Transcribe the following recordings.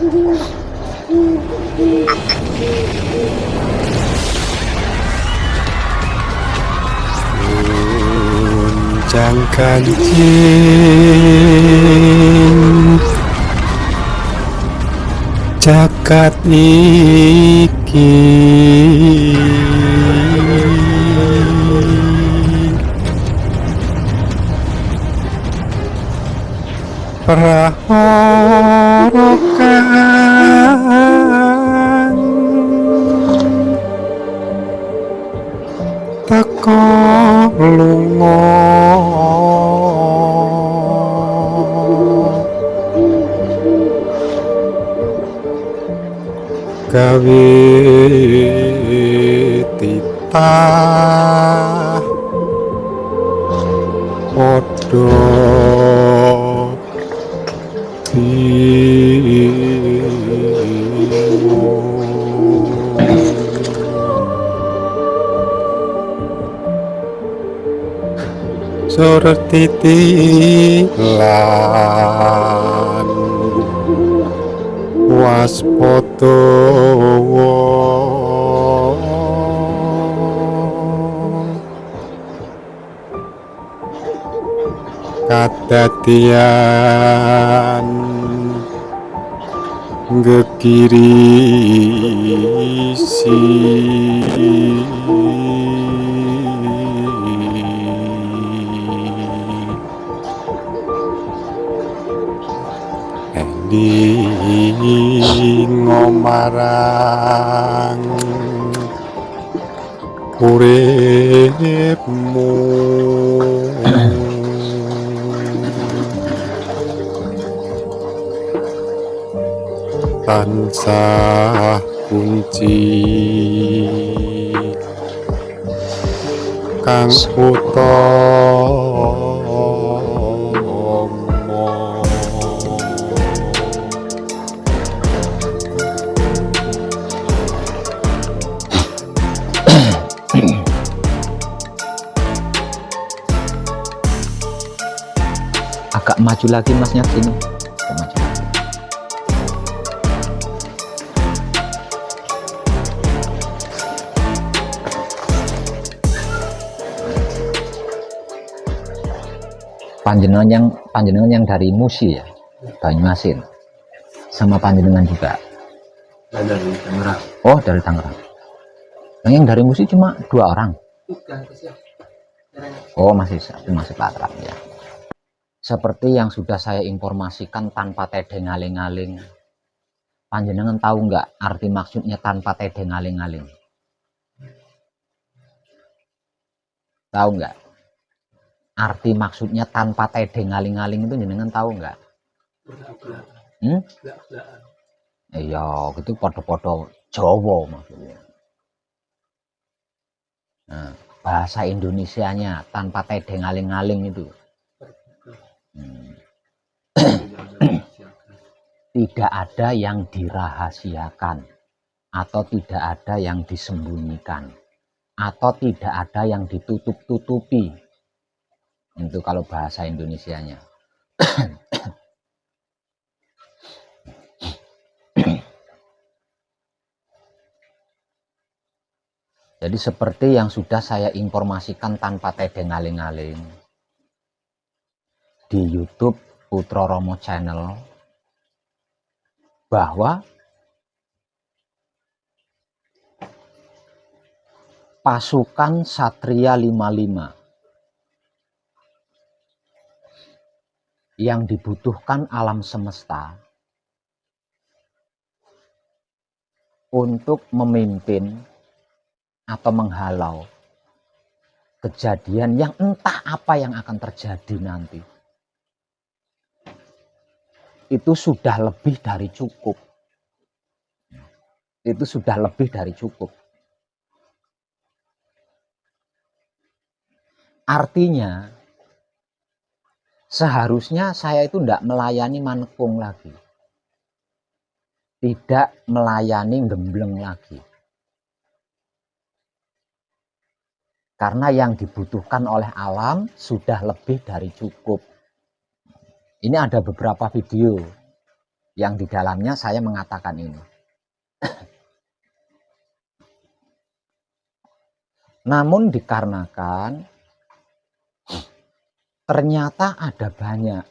Gunjang ganjing jagat iki prahara kang teka lunga gawe titah padha surti lan waspada kadadian gegirisi ngomarang uripmu tansah kunci kang utama agak maju lagi masnya sini. Maju lagi. Panjenengan yang dari Musi ya, Banyuasin, sama panjenengan juga. Dari Tangerang. Oh dari Tangerang. Yang dari Musi cuma 2 orang. Oh masih patrap ya. Seperti yang sudah saya informasikan tanpa tedeng aling-aling. Panjenengan tahu nggak arti maksudnya tanpa tedeng aling-aling? Tahu nggak? Arti maksudnya tanpa tedeng aling-aling itu jenengan tahu nggak? Iya, gitu podo-podo Jawa maksudnya. Nah, bahasa Indonesianya tanpa tedeng aling-aling itu. Tidak ada yang dirahasiakan atau tidak ada yang disembunyikan atau tidak ada yang ditutup-tutupi. Itu kalau bahasa Indonesianya. Jadi seperti yang sudah saya informasikan tanpa tedeng aling-aling di YouTube Putra Romo Channel, bahwa pasukan Satria 55 yang dibutuhkan alam semesta untuk memimpin atau menghalau kejadian yang entah apa yang akan terjadi nanti, itu sudah lebih dari cukup. Itu sudah lebih dari cukup. Artinya, seharusnya saya itu tidak melayani manekung lagi. Tidak melayani gembleng lagi. Karena yang dibutuhkan oleh alam sudah lebih dari cukup. Ini ada beberapa video yang di dalamnya saya mengatakan ini. Namun dikarenakan ternyata ada banyak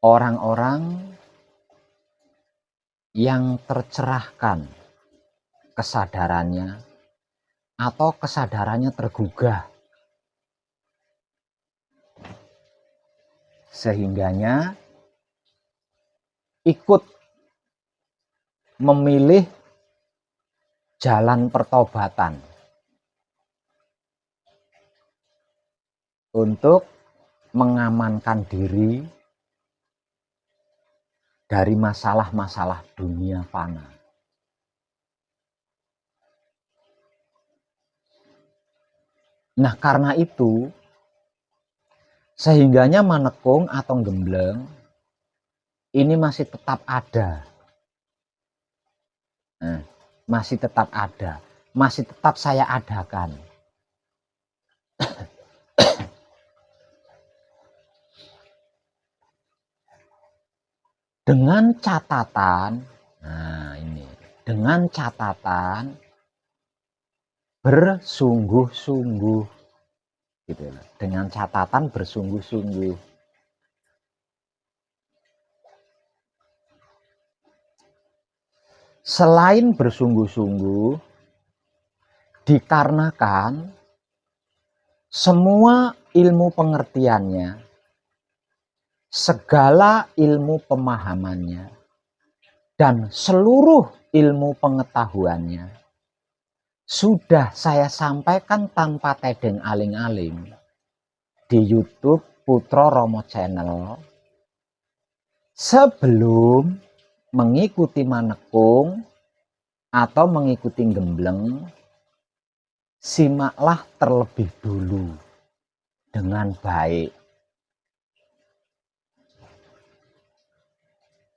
orang-orang yang tercerahkan kesadarannya atau kesadarannya tergugah, sehingganya ikut memilih jalan pertobatan untuk mengamankan diri dari masalah-masalah dunia fana. Nah, karena itu sehingganya manekung atau gembleng ini masih tetap ada. Nah, masih tetap ada, masih tetap saya adakan. Dengan catatan, nah ini, dengan catatan bersungguh-sungguh, gitu loh. Dengan catatan bersungguh-sungguh. Selain bersungguh-sungguh, dikarenakan semua ilmu pengertiannya, segala ilmu pemahamannya, dan seluruh ilmu pengetahuannya sudah saya sampaikan tanpa tedeng aling-aling di YouTube Putra Romo Channel sebelum mengikuti manekung atau mengikuti gembleng. Simaklah terlebih dulu dengan baik.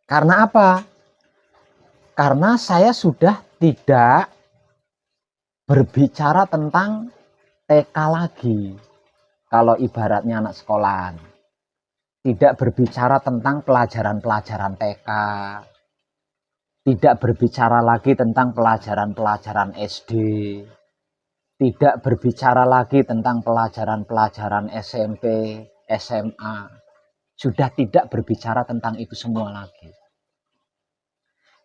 Karena apa? Karena saya sudah tidak berbicara tentang TK lagi. Kalau ibaratnya anak sekolahan. Tidak berbicara tentang pelajaran-pelajaran TK. Tidak berbicara lagi tentang pelajaran-pelajaran SD. Tidak berbicara lagi tentang pelajaran-pelajaran SMP, SMA. Sudah tidak berbicara tentang itu semua lagi.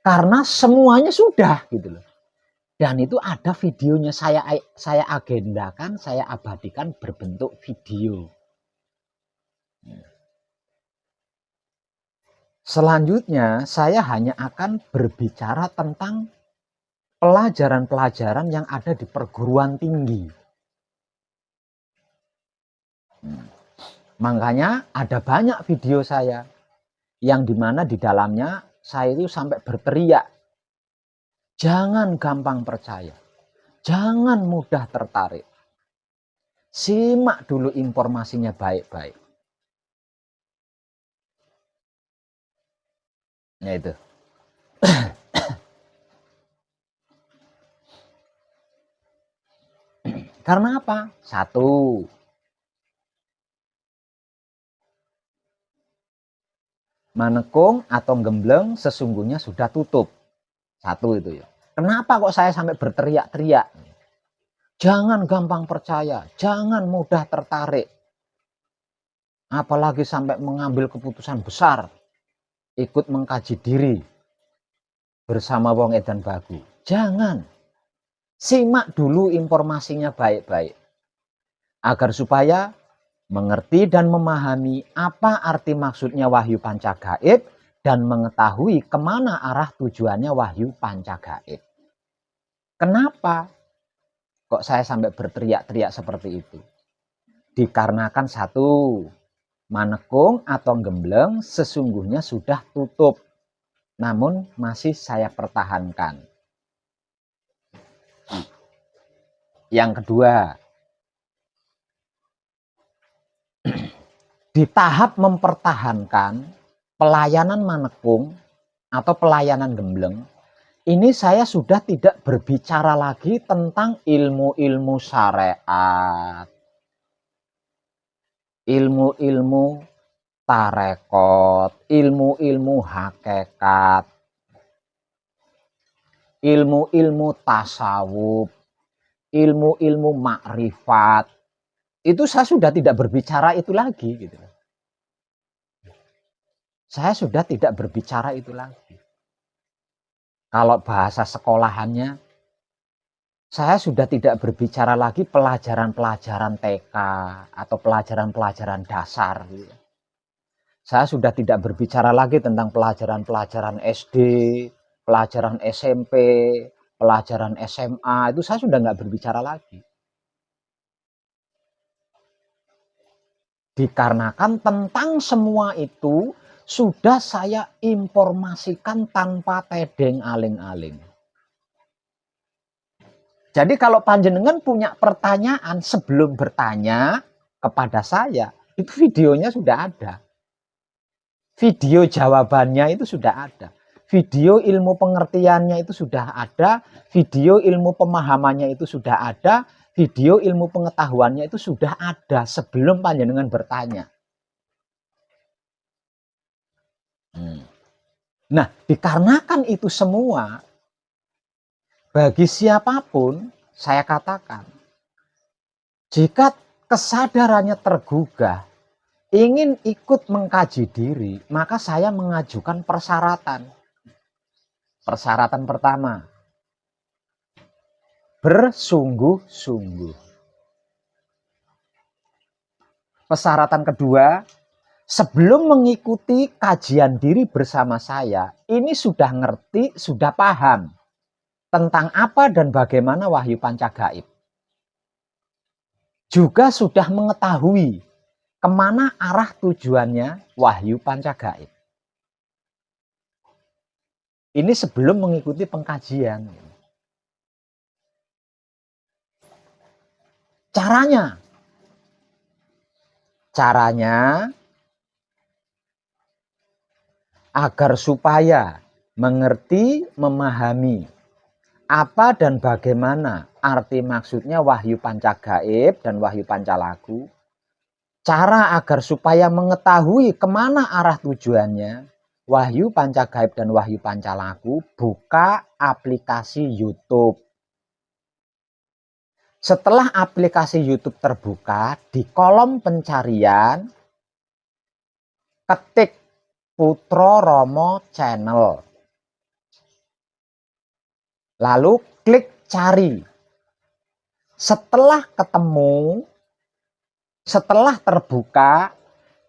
Karena semuanya sudah gitu loh. Dan itu ada videonya, saya agendakan, saya abadikan berbentuk video. Selanjutnya saya hanya akan berbicara tentang pelajaran-pelajaran yang ada di perguruan tinggi. Makanya ada banyak video saya yang dimana di dalamnya saya itu sampai berteriak, jangan gampang percaya, jangan mudah tertarik. Simak dulu informasinya baik-baik. Nah itu. Karena apa? Satu, manekung atau gembleng sesungguhnya sudah tutup. Satu itu ya. Kenapa kok saya sampai berteriak-teriak? Jangan gampang percaya, jangan mudah tertarik. Apalagi sampai mengambil keputusan besar, ikut mengkaji diri bersama wong edan bagu. Jangan. Simak dulu informasinya baik-baik. Agar supaya mengerti dan memahami apa arti maksudnya wahyu pancagaib dan mengetahui kemana arah tujuannya wahyu pancagaib. Kenapa kok saya sampai berteriak-teriak seperti itu? Dikarenakan satu, manekung atau gembleng sesungguhnya sudah tutup, namun masih saya pertahankan. Yang kedua, di tahap mempertahankan pelayanan manekung atau pelayanan gembleng, ini saya sudah tidak berbicara lagi tentang ilmu-ilmu syariat, ilmu-ilmu tarekot, ilmu-ilmu hakikat, ilmu-ilmu tasawuf, ilmu-ilmu makrifat, itu saya sudah tidak berbicara itu lagi gitu. Saya sudah tidak berbicara itu lagi. Kalau bahasa sekolahannya, saya sudah tidak berbicara lagi pelajaran-pelajaran TK atau pelajaran-pelajaran dasar gitu. Saya sudah tidak berbicara lagi tentang pelajaran-pelajaran SD, pelajaran SMP, pelajaran SMA, itu saya sudah nggak berbicara lagi. Dikarenakan tentang semua itu sudah saya informasikan tanpa tedeng aling-aling. Jadi kalau panjenengan punya pertanyaan sebelum bertanya kepada saya, itu videonya sudah ada. Video jawabannya itu sudah ada. Video ilmu pengertiannya itu sudah ada. Video ilmu pemahamannya itu sudah ada. Video ilmu pengetahuannya itu sudah ada sebelum panjenengan bertanya. Nah, dikarenakan itu semua, bagi siapapun saya katakan, jika kesadarannya tergugah, ingin ikut mengkaji diri, maka saya mengajukan persyaratan. Persyaratan pertama, bersungguh-sungguh. Persyaratan kedua, sebelum mengikuti kajian diri bersama saya, ini sudah ngerti, sudah paham tentang apa dan bagaimana wahyu pancagaib. Juga sudah mengetahui kemana arah tujuannya wahyu pancagaib. Ini sebelum mengikuti pengkajian. Caranya agar supaya mengerti, memahami apa dan bagaimana arti maksudnya wahyu pancagaib dan wahyu pancalaku. Cara agar supaya mengetahui kemana arah tujuannya wahyu pancagaib dan wahyu pancalaku, buka aplikasi YouTube. Setelah aplikasi YouTube terbuka, di kolom pencarian ketik Putra Romo Channel. Lalu klik cari. Setelah ketemu, setelah terbuka,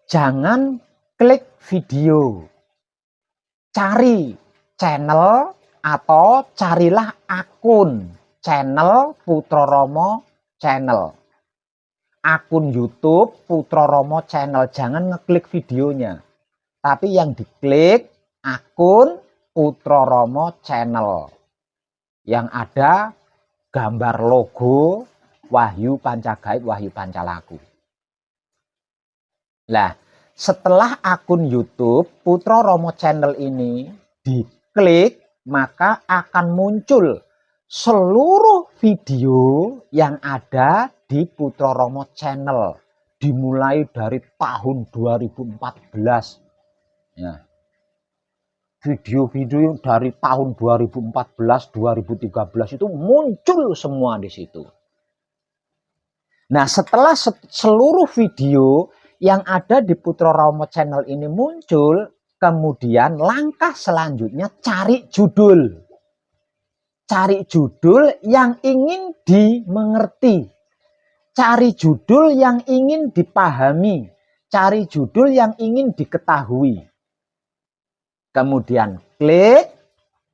jangan klik video. Cari channel atau carilah akun channel Putra Romo Channel. Akun YouTube Putra Romo Channel, jangan ngeklik videonya. Tapi yang diklik akun Putra Romo Channel. Yang ada gambar logo Wahyu Pancagaib, Wahyu Pancalaku. Nah, setelah akun YouTube Putra Romo Channel ini diklik, maka akan muncul seluruh video yang ada di Putra Romo Channel. Dimulai dari tahun 2014. Ya. Video-video dari tahun 2014, 2013 itu muncul semua di situ. Nah, setelah seluruh video yang ada di Putra Romo Channel ini muncul, kemudian langkah selanjutnya cari judul. Cari judul yang ingin dimengerti. Cari judul yang ingin dipahami. Cari judul yang ingin diketahui. Kemudian klik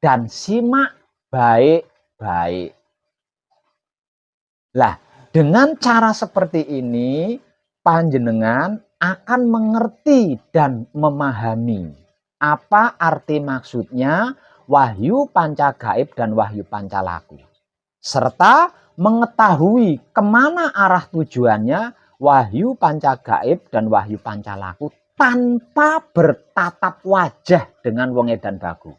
dan simak baik-baik. Lah, dengan cara seperti ini, panjenengan akan mengerti dan memahami apa arti maksudnya wahyu pancagaib dan wahyu pancalaku. Serta mengetahui kemana arah tujuannya wahyu pancagaib dan wahyu pancalaku tanpa bertatap wajah dengan wong edan bagu.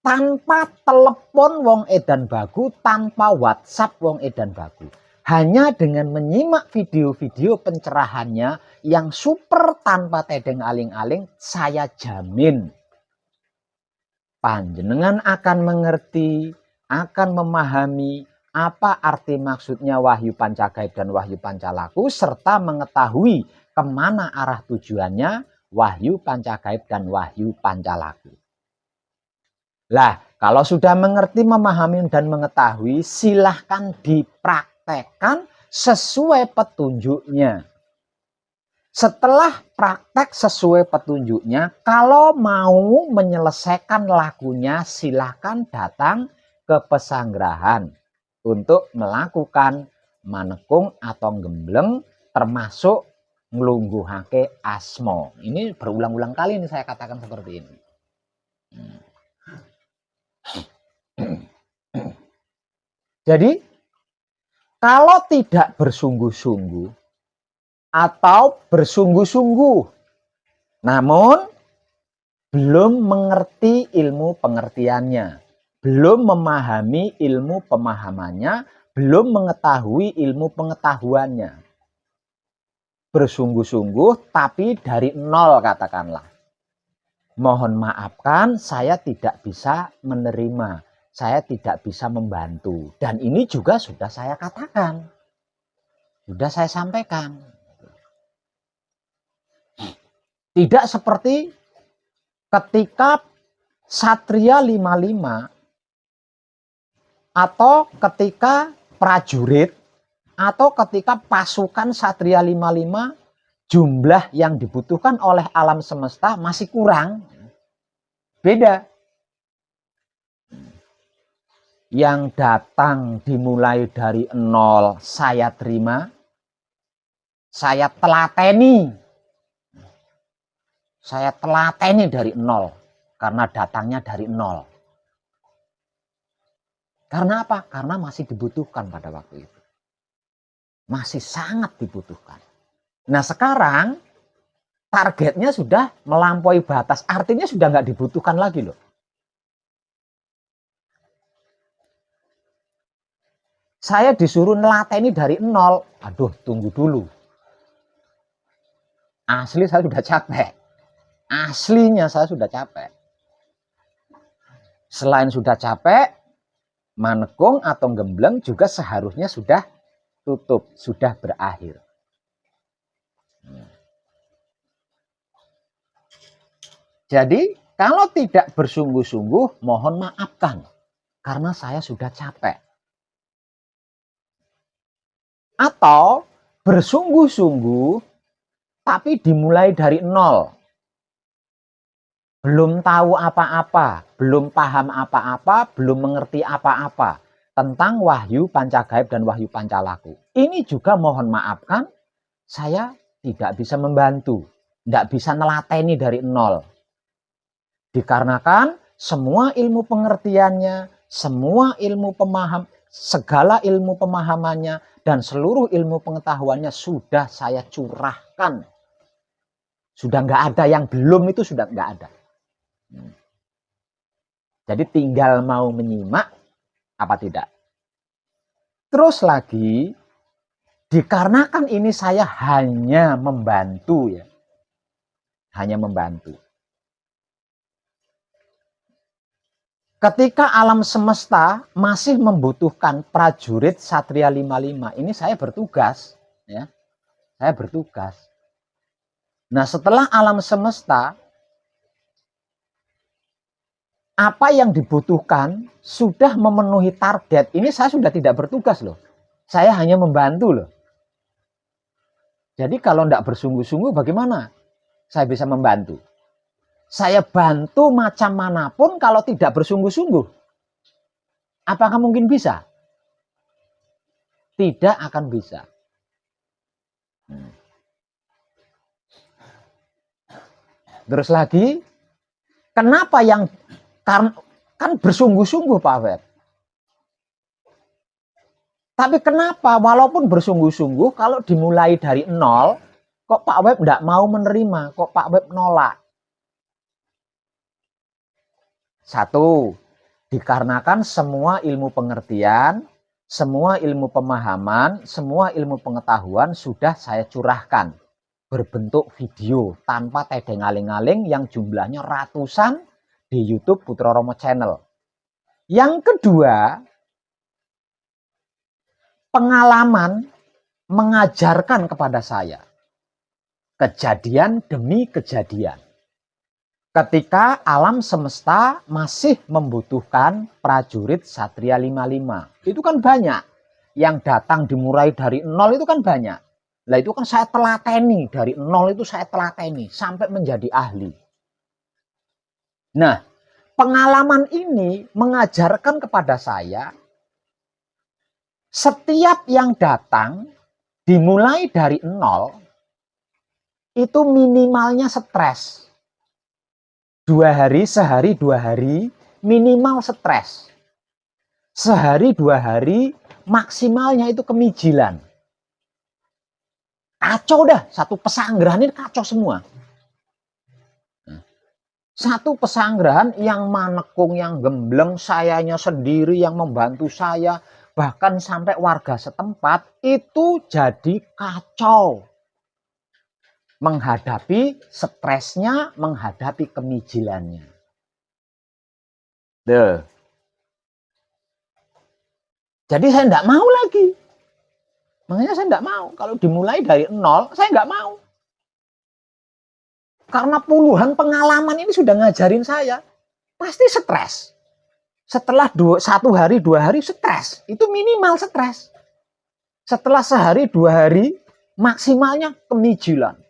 Tanpa telepon wong edan bagu, tanpa WhatsApp wong edan bagu. Hanya dengan menyimak video-video pencerahannya yang super tanpa tedeng aling-aling, saya jamin panjenengan akan mengerti, akan memahami apa arti maksudnya Wahyu Pancagaib dan Wahyu Pancalaku, serta mengetahui kemana arah tujuannya Wahyu Pancagaib dan Wahyu Pancalaku. Lah, kalau sudah mengerti, memahami, dan mengetahui, silahkan dipraktekkan sesuai petunjuknya. Setelah praktek sesuai petunjuknya, kalau mau menyelesaikan lagunya, silahkan datang ke pesanggerahan untuk melakukan manekung atau gembleng, termasuk nglungguhake asma. Ini berulang-ulang kali ini saya katakan seperti ini. Jadi, kalau tidak bersungguh-sungguh atau bersungguh-sungguh, namun belum mengerti ilmu pengertiannya, belum memahami ilmu pemahamannya, belum mengetahui ilmu pengetahuannya, bersungguh-sungguh tapi dari nol katakanlah. Mohon maafkan, saya tidak bisa menerima, saya tidak bisa membantu. Dan ini juga sudah saya katakan, sudah saya sampaikan. Tidak seperti ketika Satria 55 atau ketika prajurit atau ketika pasukan Satria 55 jumlah yang dibutuhkan oleh alam semesta masih kurang. Beda. Yang datang dimulai dari nol saya terima, saya telateni. Saya telateni dari nol karena datangnya dari nol. Karena apa? Karena masih dibutuhkan pada waktu itu. Masih sangat dibutuhkan. Nah sekarang targetnya sudah melampaui batas, artinya sudah nggak dibutuhkan lagi loh. Saya disuruh nelateni dari nol, aduh tunggu dulu. Asli saya sudah capek, aslinya saya sudah capek. Selain sudah capek, manekung atau gembleng juga seharusnya sudah tutup, sudah berakhir. Jadi kalau tidak bersungguh-sungguh, mohon maafkan karena saya sudah capek. Atau bersungguh-sungguh tapi dimulai dari nol. Belum tahu apa-apa, belum paham apa-apa, belum mengerti apa-apa tentang Wahyu Pancagaib dan Wahyu Pancalaku. Ini juga mohon maafkan, saya tidak bisa membantu, tidak bisa nelateni dari nol. Dikarenakan semua ilmu pengertiannya, semua ilmu pemaham, segala ilmu pemahamannya, dan seluruh ilmu pengetahuannya sudah saya curahkan. Sudah nggak ada yang belum, itu sudah nggak ada. Jadi tinggal mau menyimak apa tidak. Terus lagi, dikarenakan ini saya hanya membantu ya. Hanya membantu. Ketika alam semesta masih membutuhkan prajurit Satria 55, ini saya bertugas ya. Saya bertugas. Nah, setelah alam semesta apa yang dibutuhkan sudah memenuhi target, ini saya sudah tidak bertugas loh. Saya hanya membantu loh. Jadi kalau tidak bersungguh-sungguh bagaimana saya bisa membantu? Saya bantu macam manapun kalau tidak bersungguh-sungguh. Apakah mungkin bisa? Tidak akan bisa. Terus lagi, kenapa yang kan bersungguh-sungguh Pak Web? Tapi kenapa walaupun bersungguh-sungguh kalau dimulai dari nol, kok Pak Web tidak mau menerima, kok Pak Web nolak? Satu, dikarenakan semua ilmu pengertian, semua ilmu pemahaman, semua ilmu pengetahuan sudah saya curahkan berbentuk video tanpa tedeng aling-aling yang jumlahnya ratusan di YouTube Putra Romo Channel. Yang kedua, pengalaman mengajarkan kepada saya kejadian demi kejadian. Ketika alam semesta masih membutuhkan prajurit Satria 55. Itu kan banyak. Yang datang dimulai dari nol itu kan banyak. Lah itu kan saya telateni. Dari nol itu saya telateni. Sampai menjadi ahli. Nah, pengalaman ini mengajarkan kepada saya. Setiap yang datang dimulai dari nol. Itu minimalnya stres. 2 hari, sehari 2 hari, minimal stres. Sehari 2 hari, maksimalnya itu kemijilan. Kacau dah, satu pesanggrahan ini kacau semua. Satu pesanggrahan yang manekung, yang gembleng, sayanya sendiri yang membantu saya, bahkan sampai warga setempat, itu jadi kacau. Menghadapi stresnya, menghadapi kemijilannya. Jadi saya tidak mau lagi. Makanya saya tidak mau. Kalau dimulai dari nol, saya nggak mau. Karena puluhan pengalaman ini sudah ngajarin saya. Pasti stres. Setelah 1 hari, 2 hari stres. Itu minimal stres. Setelah sehari, 2 hari, maksimalnya kemijilan.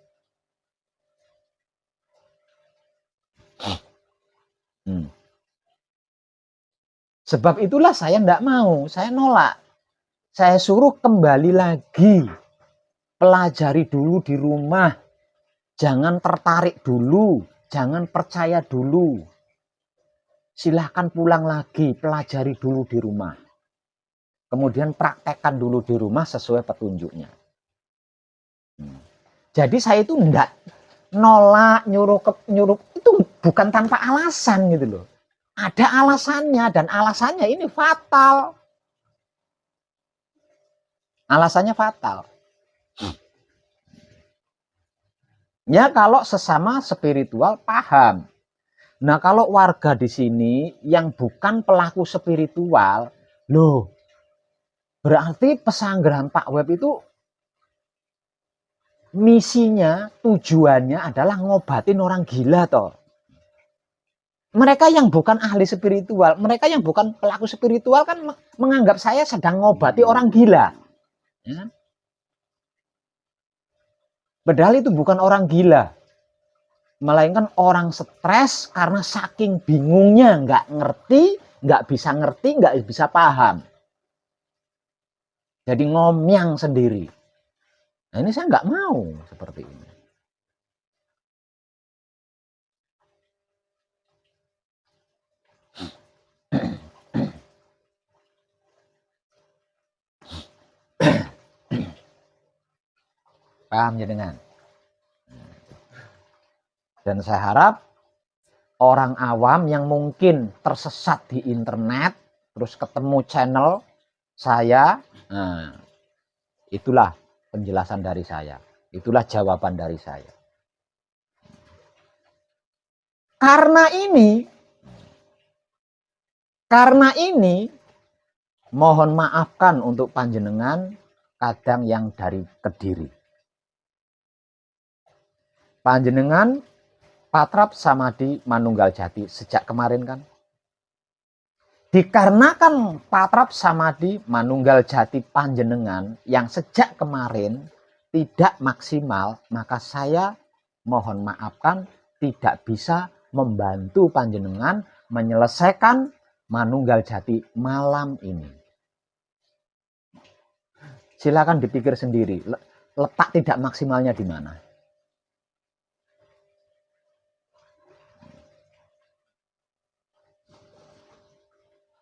Sebab itulah saya tidak mau, saya nolak. Saya suruh kembali lagi. Pelajari dulu di rumah. Jangan tertarik dulu, jangan percaya dulu. Silahkan pulang lagi, pelajari dulu di rumah. Kemudian praktekkan dulu di rumah sesuai petunjuknya. Jadi saya itu tidak nolak, nyuruh itu bukan tanpa alasan gitu loh. Ada alasannya dan alasannya ini fatal. Alasannya fatal. Ya kalau sesama spiritual paham. Nah kalau warga di sini yang bukan pelaku spiritual, loh berarti pesanggrahan Pak Web itu misinya, tujuannya adalah ngobatin orang gila toh. Mereka yang bukan ahli spiritual, mereka yang bukan pelaku spiritual kan menganggap saya sedang ngobati orang gila. Ya. Padahal itu bukan orang gila. Melainkan orang stres karena saking bingungnya, nggak ngerti, nggak bisa paham. Jadi ngomyang sendiri. Nah ini saya nggak mau seperti ini. Paham ya dengan? Dan saya harap orang awam yang mungkin tersesat di internet, terus ketemu channel saya, nah, itulah penjelasan dari saya. Itulah jawaban dari saya. Karena ini, mohon maafkan untuk panjenengan kadang yang dari Kediri. Panjenengan Patrap Samadhi Manunggal Jati sejak kemarin kan. Dikarenakan Patrap Samadhi Manunggal Jati panjenengan yang sejak kemarin tidak maksimal, maka saya mohon maafkan tidak bisa membantu panjenengan menyelesaikan Manunggal Jati malam ini. Silakan dipikir sendiri, letak tidak maksimalnya di mana.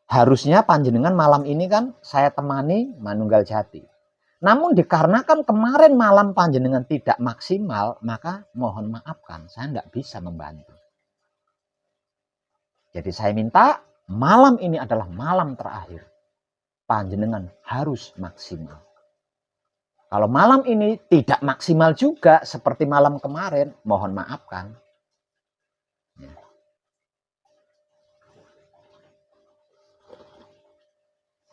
Harusnya panjenengan malam ini kan saya temani Manunggal Jati. Namun dikarenakan kemarin malam panjenengan tidak maksimal, maka mohon maafkan, saya tidak bisa membantu. Jadi saya minta malam ini adalah malam terakhir. panjenengan harus maksimal. Kalau malam ini tidak maksimal juga seperti malam kemarin, mohon maafkan.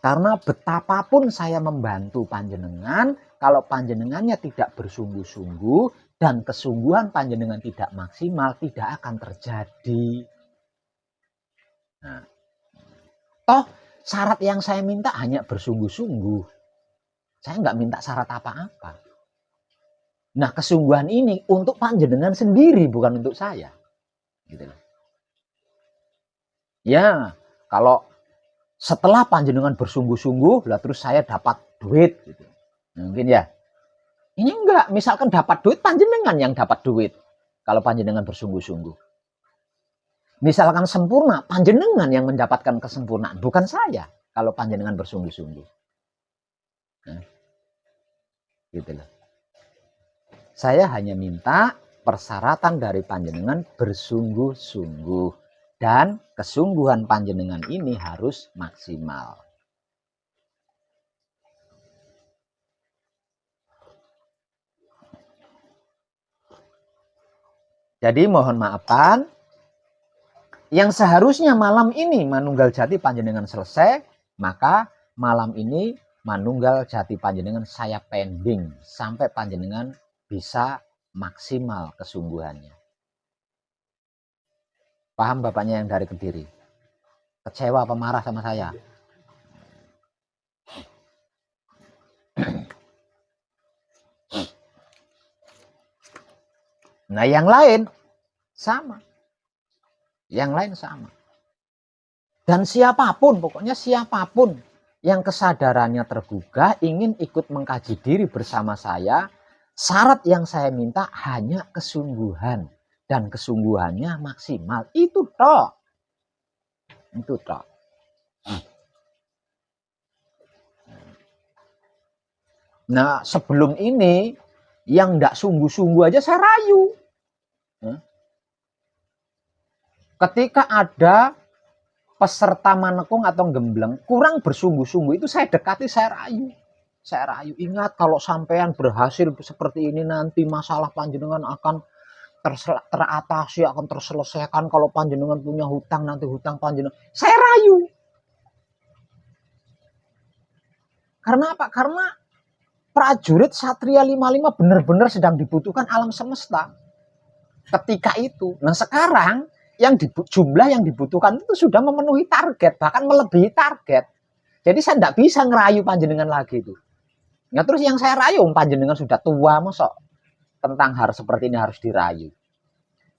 Karena betapapun saya membantu panjenengan, kalau panjenengannya tidak bersungguh-sungguh dan kesungguhan panjenengan tidak maksimal, tidak akan terjadi. Nah, toh syarat yang saya minta hanya bersungguh-sungguh. Saya nggak minta syarat apa-apa. Nah, kesungguhan ini untuk panjenengan sendiri, bukan untuk saya. Gitu loh. Ya, kalau setelah panjenengan bersungguh-sungguh, lah terus saya dapat duit. Gitu. Mungkin ya. Ini enggak, misalkan dapat duit, panjenengan yang dapat duit. Kalau panjenengan bersungguh-sungguh. Misalkan sempurna, panjenengan yang mendapatkan kesempurnaan, bukan saya. Kalau panjenengan bersungguh-sungguh. Nah, gitu loh. Saya hanya minta persyaratan dari panjenengan bersungguh-sungguh. Dan kesungguhan panjenengan ini harus maksimal. Jadi mohon maafkan, yang seharusnya malam ini manunggal jati panjenengan selesai, maka malam ini manunggal jati panjenengan saya pending sampai panjenengan bisa maksimal kesungguhannya. Paham bapaknya yang dari Kediri? Kecewa apa marah sama saya? Nah yang lain sama. Yang lain sama. Dan siapapun, pokoknya siapapun yang kesadarannya tergugah ingin ikut mengkaji diri bersama saya, syarat yang saya minta hanya kesungguhan. Dan kesungguhannya maksimal. Itu toh. Itu toh. Nah sebelum ini yang tidak sungguh-sungguh aja saya rayu. Ketika ada peserta manekung atau gembleng kurang bersungguh-sungguh itu saya dekati, saya rayu. Saya rayu, ingat kalau sampean berhasil seperti ini nanti masalah panjenengan akan teratasi, akan terselesaikan. Kalau panjenengan punya hutang, nanti hutang panjenengan. Saya rayu. Karena apa? Karena prajurit Satria 55 benar-benar sedang dibutuhkan alam semesta. Ketika itu. Nah sekarang jumlah yang dibutuhkan itu sudah memenuhi target, bahkan melebihi target. Jadi saya tidak bisa ngerayu panjenengan lagi itu. Nah terus yang saya rayu, panjenengan sudah tua, masa tentang hal seperti ini harus dirayu.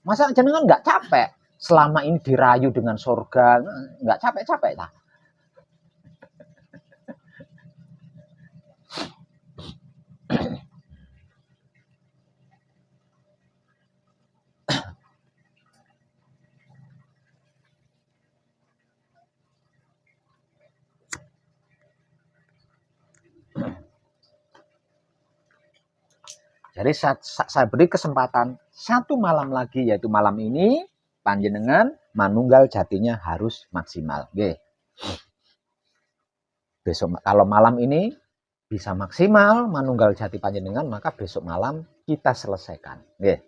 Masa jenengan nggak capek selama ini dirayu dengan surga, nggak capek-capek lah. Jadi saya beri kesempatan satu malam lagi, yaitu malam ini panjenengan manunggal jatinya harus maksimal. Oke. Besok kalau malam ini bisa maksimal manunggal jati panjenengan, maka besok malam kita selesaikan. Oke.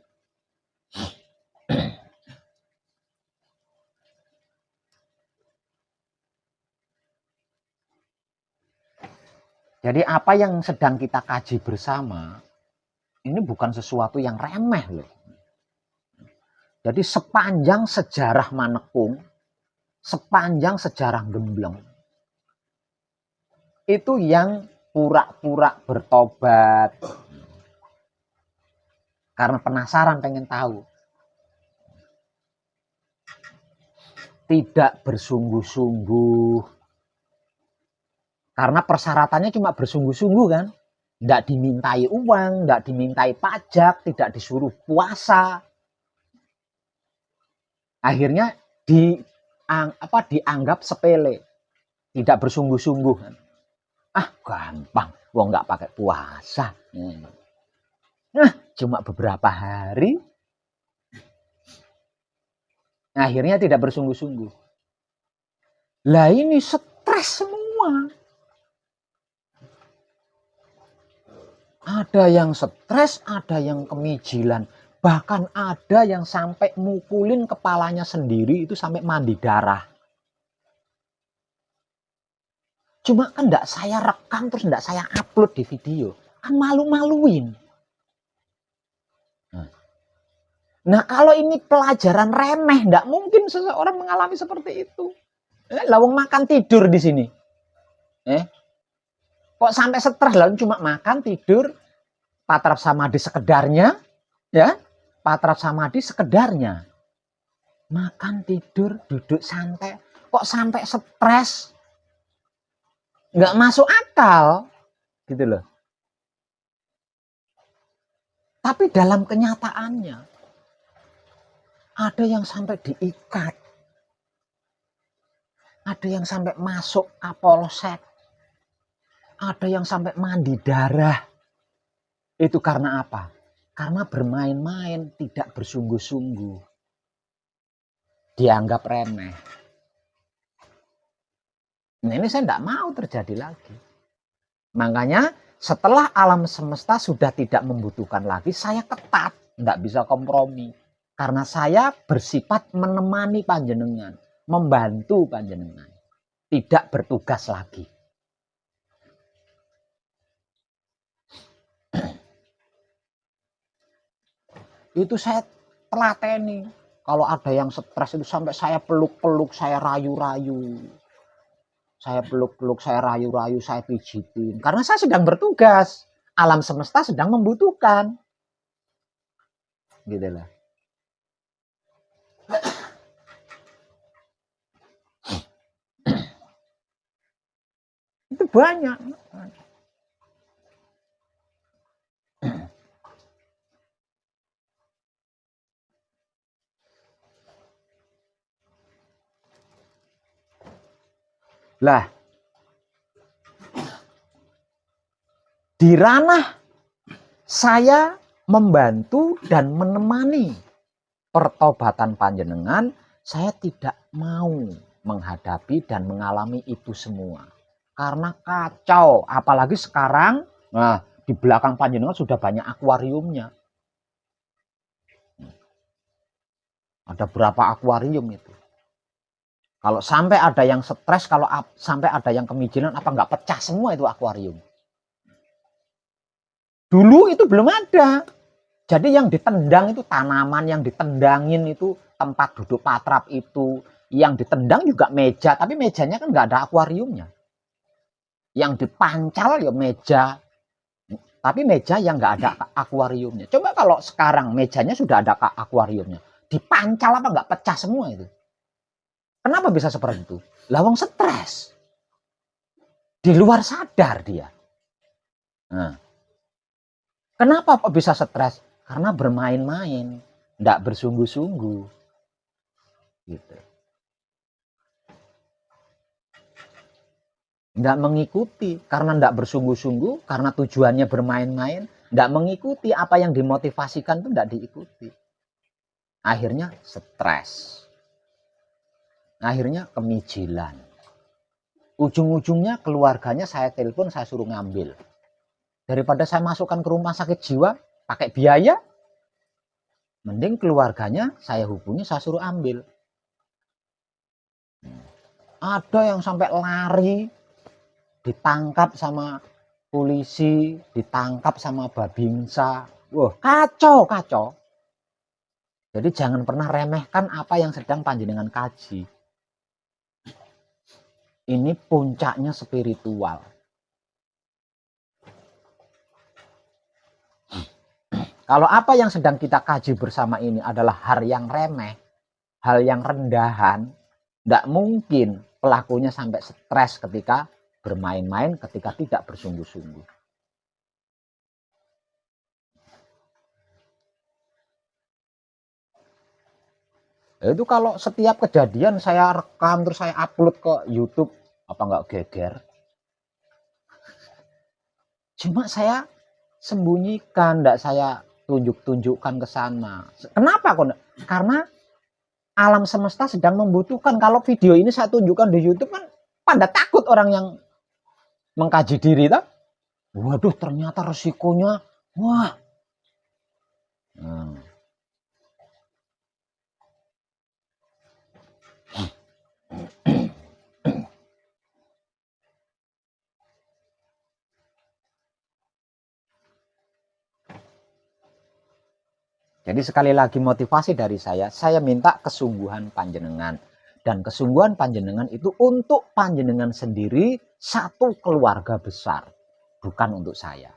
Jadi apa yang sedang kita kaji bersama ini bukan sesuatu yang remeh loh. Jadi sepanjang sejarah manekung, sepanjang sejarah gembleng, itu yang pura-pura bertobat karena penasaran pengen tahu, tidak bersungguh-sungguh karena persyaratannya cuma bersungguh-sungguh kan, tidak dimintai uang, tidak dimintai pajak, tidak disuruh puasa, akhirnya dianggap sepele, tidak bersungguh-sungguh kan. Ah gampang, wong nggak pakai puasa. Nah, cuma beberapa hari. Akhirnya tidak bersungguh-sungguh. Lah ini stres semua. Ada yang stres, ada yang kemijilan. Bahkan ada yang sampai mukulin kepalanya sendiri itu sampai mandi darah. Cuma kan enggak saya rekam terus enggak saya upload di video. Kan malu-maluin. Nah kalau ini pelajaran remeh, enggak mungkin seseorang mengalami seperti itu. Lawang makan tidur di sini. Kok sampai stres lalu cuma makan tidur, patrap samadhi sekedarnya, ya, patrap samadhi sekedarnya, makan tidur duduk santai, kok sampai stres, nggak masuk akal, gitu loh. Tapi dalam kenyataannya ada yang sampai diikat, ada yang sampai masuk kapolsek, ada yang sampai mandi darah. Itu karena apa? Karena bermain-main, tidak bersungguh-sungguh. Dianggap remeh. Nah ini saya tidak mau terjadi lagi. Makanya setelah alam semesta sudah tidak membutuhkan lagi, saya ketat, tidak bisa kompromi. Karena saya bersifat menemani panjenengan, membantu panjenengan. Tidak bertugas lagi. Itu saya telateni. Kalau ada yang stres itu sampai saya peluk-peluk, saya rayu-rayu. Saya peluk-peluk, saya rayu-rayu, saya pijitin. Karena saya sedang bertugas. Alam semesta sedang membutuhkan. Gitu lah. Itu banyak. Lah, di ranah saya membantu dan menemani pertobatan panjenengan, saya tidak mau menghadapi dan mengalami itu semua. Karena kacau, apalagi sekarang, nah di belakang panjenengan sudah banyak akuariumnya. Ada berapa akuarium itu? Kalau sampai ada yang stres, kalau sampai ada yang kemijilan, apa nggak pecah semua itu akuarium? Dulu itu belum ada. Jadi yang ditendang itu tanaman, yang ditendangin itu tempat duduk patrap itu. Yang ditendang juga meja, tapi mejanya kan nggak ada akuariumnya. Yang dipancal ya meja, tapi meja yang nggak ada akuariumnya. Coba kalau sekarang mejanya sudah ada akuariumnya, dipancal apa nggak pecah semua itu? Kenapa bisa seperti itu? Lawang stres. Di luar sadar dia. Nah, kenapa kok bisa stres? Karena bermain-main, tidak bersungguh-sungguh. Gitu. Tidak mengikuti, karena tidak bersungguh-sungguh, karena tujuannya bermain-main, tidak mengikuti apa yang dimotivasikan itu tidak diikuti. Akhirnya stres. Akhirnya kemijilan. Ujung-ujungnya keluarganya saya telepon, saya suruh ngambil. Daripada saya masukkan ke rumah sakit jiwa, pakai biaya, mending keluarganya saya hubungi, saya suruh ambil. Ada yang sampai lari, ditangkap sama polisi, ditangkap sama babinsa. Wah, kacau, kacau. Jadi jangan pernah remehkan apa yang sedang panjenengan kaji. Ini puncaknya spiritual. Kalau apa yang sedang kita kaji bersama ini adalah hal yang remeh, hal yang rendahan, tidak mungkin pelakunya sampai stres ketika bermain-main, ketika tidak bersungguh-sungguh. Itu kalau setiap kejadian saya rekam terus saya upload ke YouTube, apa nggak geger? Cuma saya sembunyikan, enggak saya tunjuk-tunjukkan ke sana. Kenapa kok? Karena alam semesta sedang membutuhkan. Kalau video ini saya tunjukkan di YouTube kan pada takut orang yang mengkaji diri, toh? Waduh, ternyata resikonya, wah. Nah. Jadi sekali lagi motivasi dari saya minta kesungguhan panjenengan. Dan kesungguhan panjenengan itu untuk panjenengan sendiri, satu keluarga besar. Bukan untuk saya.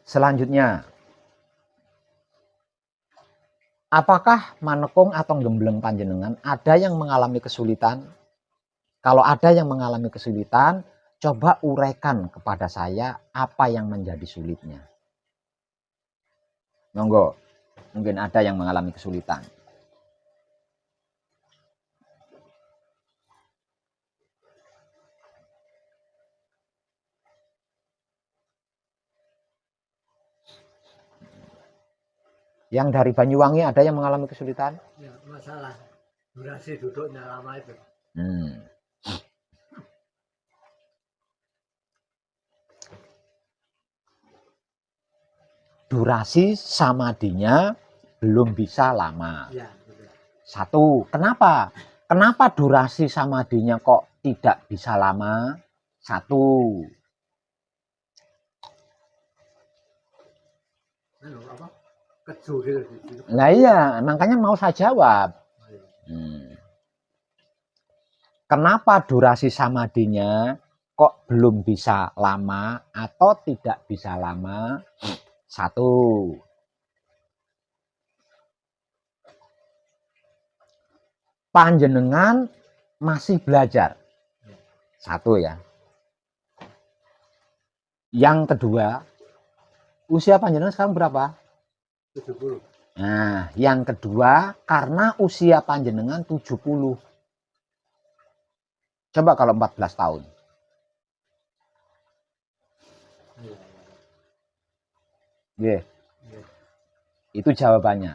Selanjutnya, apakah manekung atau gembleng panjenengan ada yang mengalami kesulitan? Kalau ada yang mengalami kesulitan, coba uraikan kepada saya apa yang menjadi sulitnya. Monggo, mungkin ada yang mengalami kesulitan. Yang dari Banyuwangi ada yang mengalami kesulitan? Ya, masalah durasi duduknya lama itu. Durasi samadinya belum bisa lama. Ya, betul. Satu, kenapa? Kenapa durasi samadinya kok tidak bisa lama? Satu. Apa? Keju gitu. Nah iya, makanya mau saya jawab. Kenapa durasi samadinya kok belum bisa lama atau tidak bisa lama? Satu. Panjenengan masih belajar. Satu ya. Yang kedua, usia panjenengan sekarang berapa? 70. Nah, yang kedua, karena usia panjenengan 70. Coba kalau 14 tahun. Yeah. Itu jawabannya.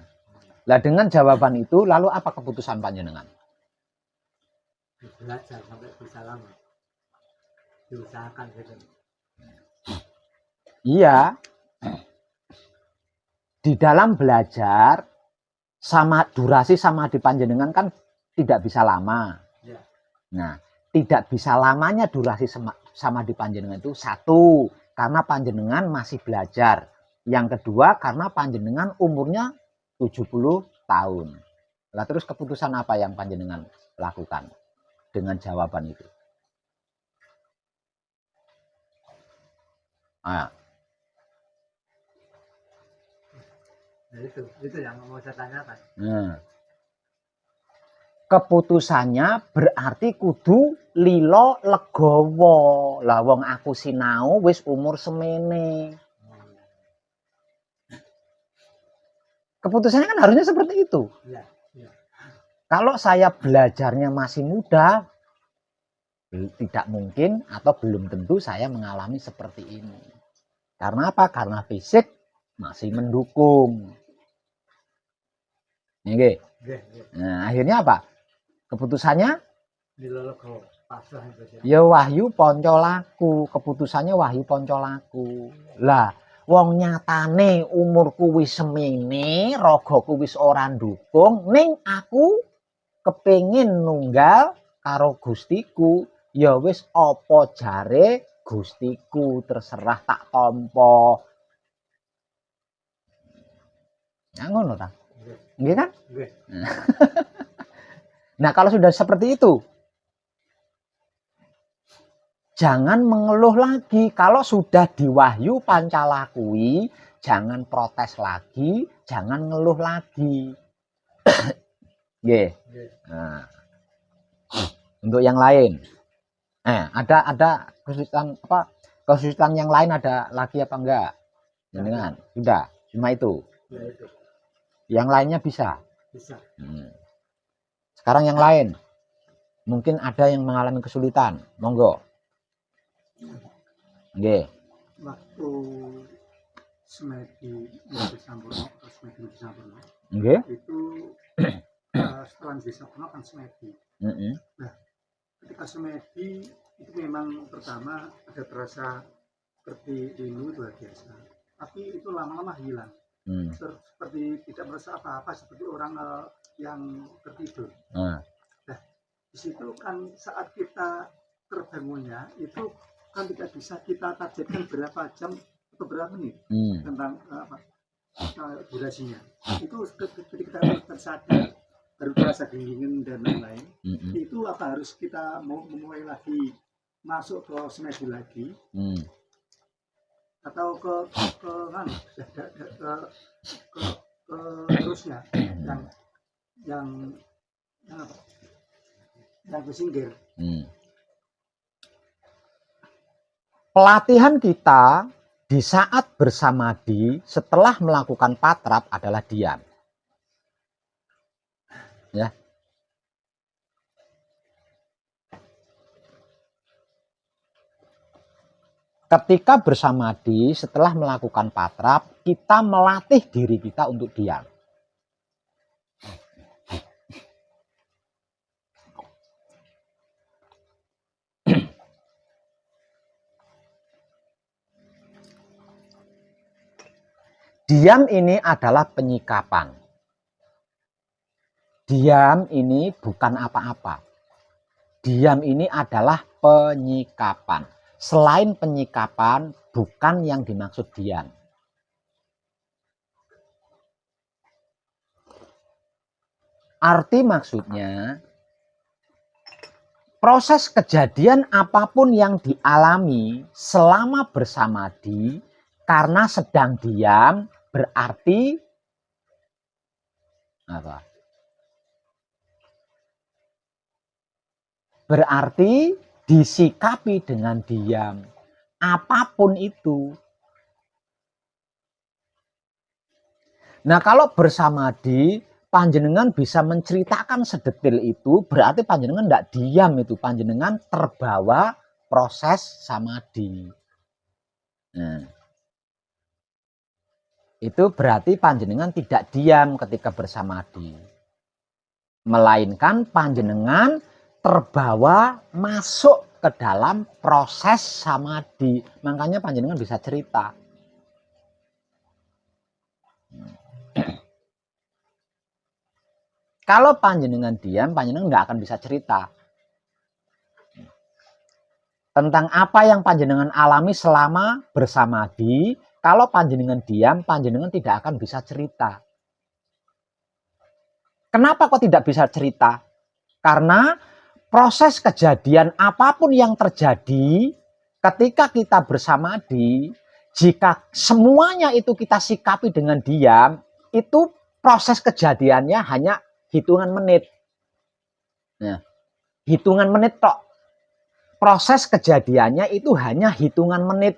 Lah dengan jawaban itu, lalu apa keputusan panjenengan? Belajar sampai bisa lama. Diusahakan gitu. Iya. Di dalam belajar, sama durasi sama di panjenengan kan tidak bisa lama. Ya. Nah, tidak bisa lamanya durasi sama di panjenengan itu satu, karena panjenengan masih belajar. Yang kedua, karena panjenengan umurnya 70 tahun. Lah terus keputusan apa yang panjenengan lakukan dengan jawaban itu? Nah, itu yang mau saya tanyakan. Keputusannya berarti kudu lilo legowo. Lah wong aku sinau wis umur semene. Keputusannya kan harusnya seperti itu. Ya, ya. Kalau saya belajarnya masih muda, tidak mungkin atau belum tentu saya mengalami seperti ini. Karena apa? Karena fisik masih mendukung. Nih, nah, akhirnya apa? Keputusannya? Ya wahyu poncolaku. Keputusannya wahyu poncolaku. Lah, wong nyatane umurku wis semene, ragaku wis ora ndukung, ning aku kepengin nunggal karo Gustiku, ya wis apa jare Gustiku, terserah tak tampa. Ya ngono ta? Nggih kan? Nggih. Nah, kalau sudah seperti itu, jangan mengeluh lagi. Kalau sudah diwahyu pancalakui, jangan protes lagi, jangan ngeluh lagi. Nggih. Nah, untuk yang lain, ada kesulitan apa? Kesulitan yang lain ada lagi apa enggak? Dengan sudah, cuma itu. Ya, itu. Yang lainnya bisa. Bisa. Sekarang yang lain, mungkin ada yang mengalami kesulitan, monggo. Nggih. Waktu semedi Sampurno, Nggih. itu setelah di Sabno kan semedi. Heeh. Nah, ketika semedi itu memang pertama ada terasa seperti rindu luar biasa, tapi itu lama-lama hilang. Seperti tidak merasa apa-apa, seperti orang yang tertidur. Nah, di situ kan saat kita terbangunnya itu kan tidak bisa kita targetkan berapa jam atau berapa menit tentang durasinya. Itu ketika kita tersadar, baru terasa dingin dan lain-lain. Itu apa harus kita mau memulai lagi masuk ke semedi lagi? Atau ke terusnya yang apa? Yang kesinggir. Pelatihan kita di saat bersamadi setelah melakukan patrap adalah diam. Ya. Ketika bersamadi setelah melakukan patrap, kita melatih diri kita untuk diam. Diam ini adalah penyikapan. Diam ini bukan apa-apa. Diam ini adalah penyikapan. Selain penyikapan, bukan yang dimaksud diam. Arti maksudnya, proses kejadian apapun yang dialami selama bersamadi karena sedang diam berarti apa? Berarti disikapi dengan diam. Apapun itu. Nah, kalau bersamadi, panjenengan bisa menceritakan sedetil itu, berarti panjenengan tidak diam itu. Panjenengan terbawa proses samadi. Nah, itu berarti panjenengan tidak diam ketika bersamadi. Melainkan panjenengan terbawa masuk ke dalam proses samadi. Makanya panjenengan bisa cerita. Kalau panjenengan diam, panjenengan nggak akan bisa cerita tentang apa yang panjenengan alami selama bersamadi. Kalau panjenengan diam, panjenengan tidak akan bisa cerita. Kenapa kok tidak bisa cerita? Karena proses kejadian apapun yang terjadi ketika kita bersamadi, jika semuanya itu kita sikapi dengan diam, itu proses kejadiannya hanya hitungan menit. Nah, hitungan menit tok. Proses kejadiannya itu hanya hitungan menit.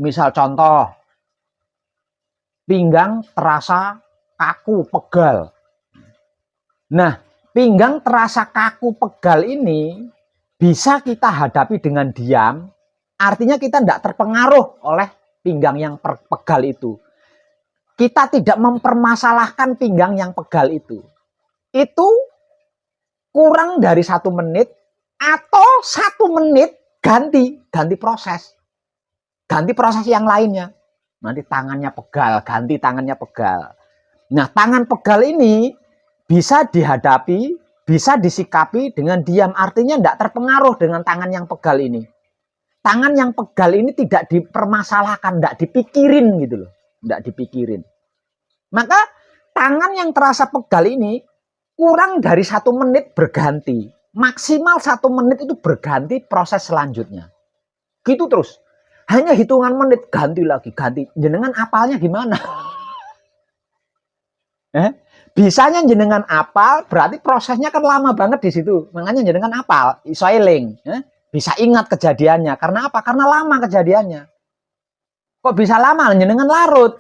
Misal contoh, pinggang terasa kaku, pegal. Nah, pinggang terasa kaku, pegal ini bisa kita hadapi dengan diam. Artinya kita tidak terpengaruh oleh pinggang yang pegal itu. Kita tidak mempermasalahkan pinggang yang pegal itu. Itu kurang dari 1 menit atau 1 menit ganti proses. Ganti proses yang lainnya. Nanti tangannya pegal, ganti tangannya pegal. Nah, tangan pegal ini bisa dihadapi, bisa disikapi dengan diam. Artinya tidak terpengaruh dengan tangan yang pegal ini. Tangan yang pegal ini tidak dipermasalahkan, tidak dipikirin gitu loh. Tidak dipikirin. Maka tangan yang terasa pegal ini kurang dari 1 menit berganti. Maksimal 1 menit itu berganti proses selanjutnya. Gitu terus. Hanya hitungan menit ganti lagi, ganti. Jenengan apalnya gimana? Bisanya jenengan apal, berarti prosesnya kan lama banget di situ. Makanya jenengan apal, iso eling, bisa ingat kejadiannya. Karena apa? Karena lama kejadiannya. Kok bisa lama? Jenengan larut.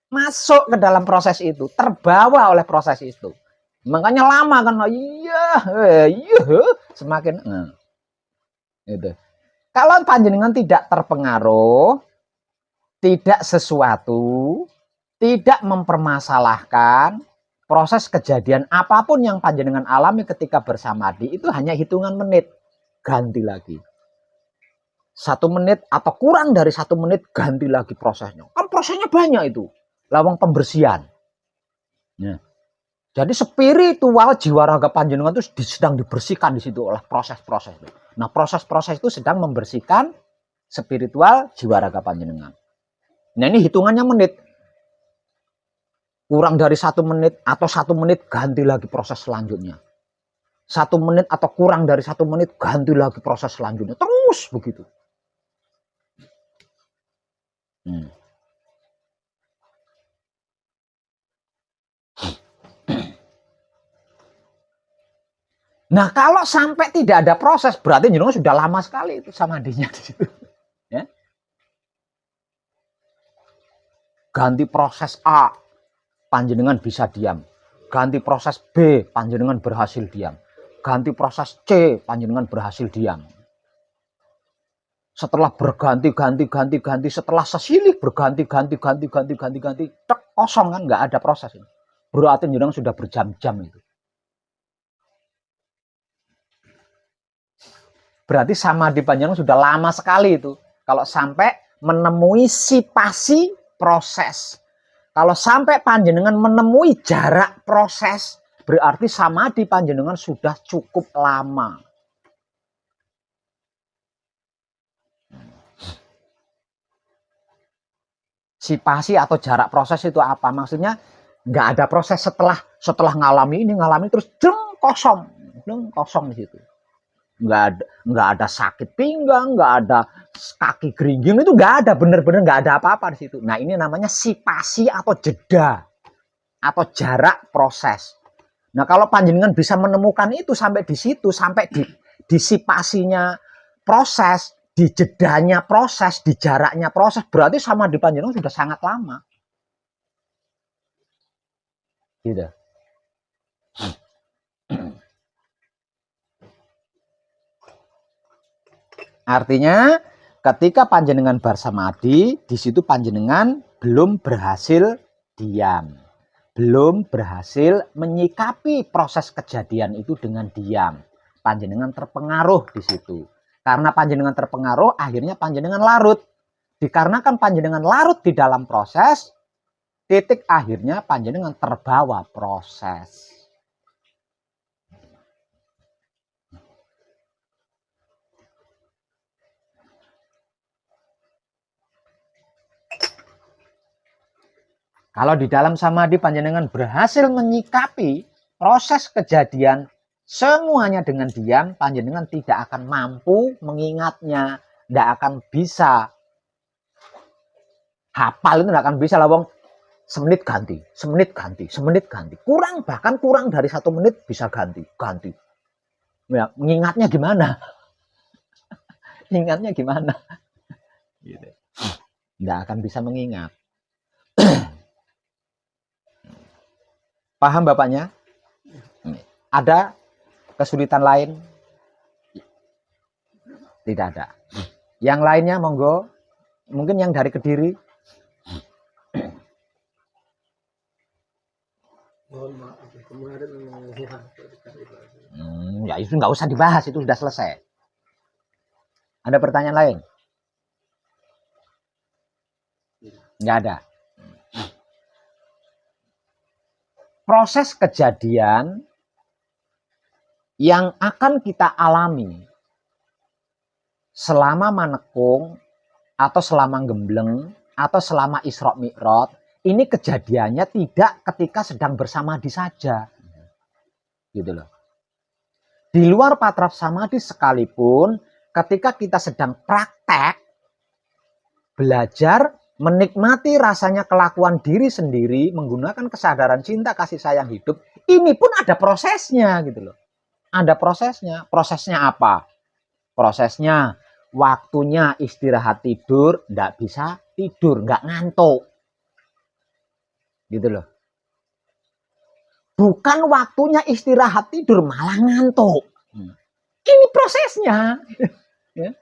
Masuk ke dalam proses itu, terbawa oleh proses itu. Makanya lama kan, semakin itu. Kalau panjenengan tidak terpengaruh, tidak sesuatu, tidak mempermasalahkan proses kejadian apapun yang panjenengan alami ketika bersamadhi, itu hanya hitungan menit, ganti lagi. 1 menit atau kurang dari 1 menit, ganti lagi prosesnya. Kan prosesnya banyak itu. Lawang pembersihan. Nah, jadi spiritual jiwa raga panjenengan itu sedang dibersihkan di situ oleh proses-proses itu. Nah, proses-proses itu sedang membersihkan spiritual jiwa raga panjenengan. Nah, ini hitungannya menit. Kurang dari 1 menit atau 1 menit, ganti lagi proses selanjutnya. 1 menit atau kurang dari 1 menit, ganti lagi proses selanjutnya. Terus begitu. Nah, kalau sampai tidak ada proses, berarti jenengan sudah lama sekali itu samadhinya di situ. Ya. Ganti proses A, panjenengan bisa diam. Ganti proses B, panjenengan berhasil diam. Ganti proses C, panjenengan berhasil diam. Setelah berganti-ganti, setelah sesilih berganti-ganti, tek, kosong kan, nggak ada proses. Berarti jenengan sudah berjam-jam itu. Berarti samadhi panjenengan sudah lama sekali itu. Kalau sampai menemui sipasi proses. Kalau sampai panjenengan menemui jarak proses, berarti samadhi panjenengan sudah cukup lama. Sipasi atau jarak proses itu apa? Maksudnya nggak ada proses setelah ngalami terus kosong di situ. Nggak ada sakit pinggang, nggak ada kaki geringging, itu nggak ada, bener-bener nggak ada apa-apa di situ. Nah, ini namanya sipasi atau jeda atau jarak proses. Nah, kalau panjenengan bisa menemukan itu sampai di situ, sampai di sipasinya proses, di jedanya proses, di jaraknya proses, berarti sama di panjenengan sudah sangat lama. Gitu. Artinya ketika panjenengan bersamadhi, di situ panjenengan belum berhasil diam. Belum berhasil menyikapi proses kejadian itu dengan diam. Panjenengan terpengaruh di situ. Karena panjenengan terpengaruh, akhirnya panjenengan larut. Dikarenakan panjenengan larut di dalam proses, titik akhirnya panjenengan terbawa proses. Kalau di dalam samadhi panjenengan berhasil menyikapi proses kejadian semuanya dengan diam, panjenengan tidak akan mampu mengingatnya, tidak akan bisa hafal, itu tidak akan bisa lawang semenit ganti, bahkan kurang dari 1 menit bisa ganti. Ya, mengingatnya gimana? Ingatnya gimana? Tidak akan bisa mengingat. Paham Bapaknya? Ada kesulitan lain? Tidak ada. Yang lainnya monggo. Mungkin yang dari Kediri. Ya itu nggak usah dibahas, itu sudah selesai. Ada pertanyaan lain? Nggak ada. Proses kejadian yang akan kita alami selama manekung atau selama gembleng atau selama Isra Mi'raj, ini kejadiannya tidak ketika sedang bersamadhi saja. Gitu loh. Di luar patrap samadhi sekalipun, ketika kita sedang praktek belajar menikmati rasanya kelakuan diri sendiri, menggunakan kesadaran cinta kasih sayang hidup, ini pun ada prosesnya gitu loh. Ada prosesnya. Prosesnya apa? Prosesnya waktunya istirahat tidur, nggak bisa tidur, nggak ngantuk. Gitu loh. Bukan waktunya istirahat tidur malah ngantuk. Ini prosesnya. Ya.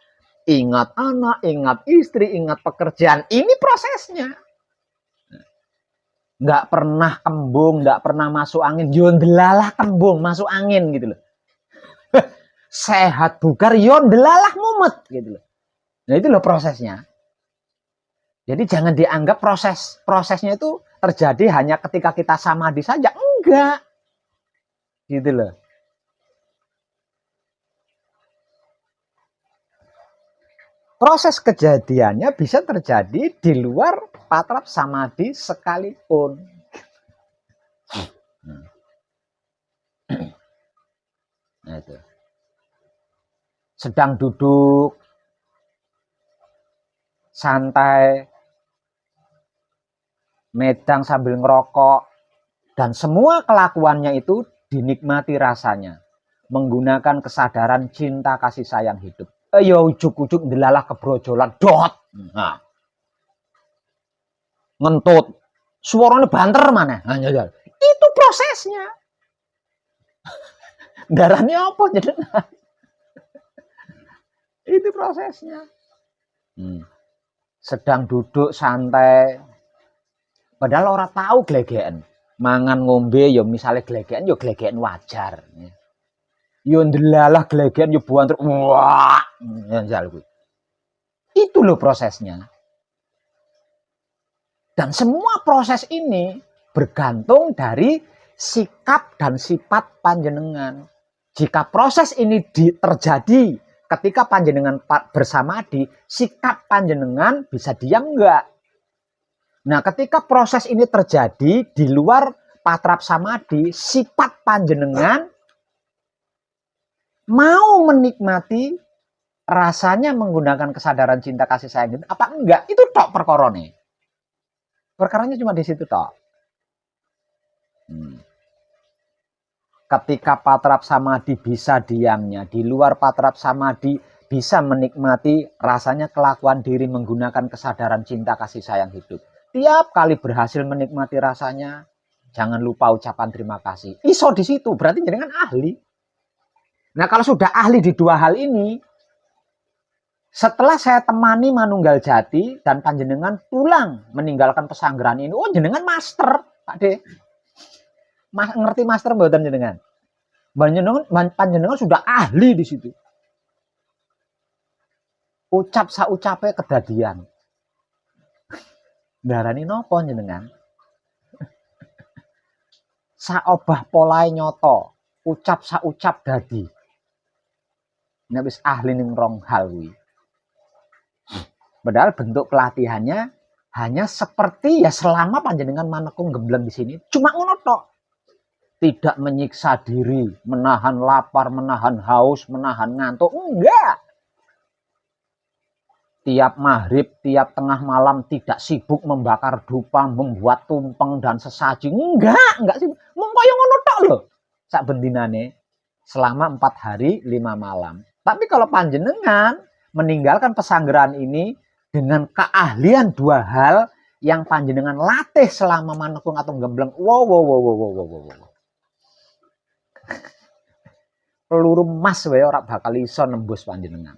Ingat anak, ingat istri, ingat pekerjaan. Ini prosesnya. nggak pernah kembung, nggak pernah masuk angin, yo ndelalah kembung masuk angin gitu loh. Sehat bugar, yo ndelalah mumet gitu loh. Nah itu loh prosesnya. Jadi jangan dianggap prosesnya itu terjadi hanya ketika kita samadhi saja, enggak. Gitu loh. Proses kejadiannya bisa terjadi di luar patrap samadhi sekalipun. Nah itu. Sedang duduk santai, medang sambil ngerokok, dan semua kelakuannya itu dinikmati rasanya, menggunakan kesadaran cinta kasih sayang hidup. Yo ujuk-ujuk ndelalah kebrojolan dot. Nah. Ngentut. Suaranya banter mana? Nah, itu prosesnya. Darahnya apa jadi? Itu prosesnya. Sedang duduk santai. Padahal orang tahu glegeken. Mangan ngombe yo misalnya glegeken yo glegeken wajar. Yo ndelalah glegeken yo buan terus wah. Itu loh prosesnya. Dan semua proses ini bergantung dari sikap dan sifat panjenengan. Jika proses ini terjadi ketika panjenengan bersamadi, sikap panjenengan bisa diam enggak? Nah, ketika proses ini terjadi di luar patrap samadhi, sifat panjenengan mau menikmati rasanya menggunakan kesadaran cinta kasih sayang itu apa enggak? Itu tok perkorone. Perkaranya cuma di situ tok. Ketika patrap samadhi bisa diamnya, di luar patrap samadhi bisa menikmati rasanya kelakuan diri menggunakan kesadaran cinta kasih sayang hidup. Tiap kali berhasil menikmati rasanya, jangan lupa ucapan terima kasih. Iso di situ, berarti jenengan ahli. Nah, kalau sudah ahli di dua hal ini, setelah saya temani Manunggal Jati dan panjenengan pulang meninggalkan pesanggeran ini, oh jenengan master, Pak De. Ngerti master mboten jenengan? Panjenengan sudah ahli di situ. Ucap saucape kedadian. Darani nopo jenengan? Saobah polahe nyoto, ucap saucap dadi. Nek wis ahli ning rong hal kuwi. Padahal bentuk pelatihannya hanya seperti ya selama panjenengan manekung gembleng di sini, cuma ngono tok. Tidak menyiksa diri, menahan lapar, menahan haus, menahan ngantuk, enggak. Tiap maghrib, tiap tengah malam tidak sibuk membakar dupa, membuat tumpeng dan sesaji, enggak sih. Mung kaya ngono tok lho. Sak bendinane selama 4 hari 5 malam. Tapi kalau panjenengan meninggalkan pesanggeran ini dengan keahlian 2 hal yang panjenengan latih selama manekung atau gembleng, wow. Peluru emas wae ora bakal iso nembus panjenengan.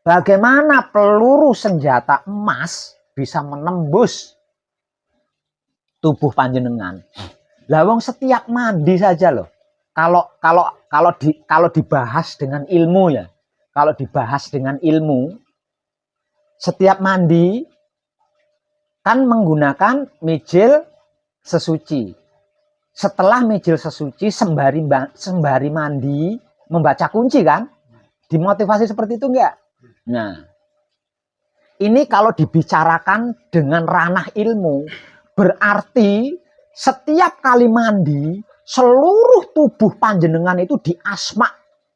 Bagaimana peluru senjata emas bisa menembus tubuh panjenengan? Lah wong setiap mandi saja loh. Kalau dibahas dengan ilmu ya. Kalau dibahas dengan ilmu, setiap mandi kan menggunakan mijil sesuci. Setelah mijil sesuci sembari mandi membaca kunci kan? Dimotivasi seperti itu enggak? Nah, ini kalau dibicarakan dengan ranah ilmu, berarti setiap kali mandi, seluruh tubuh panjenengan itu diasma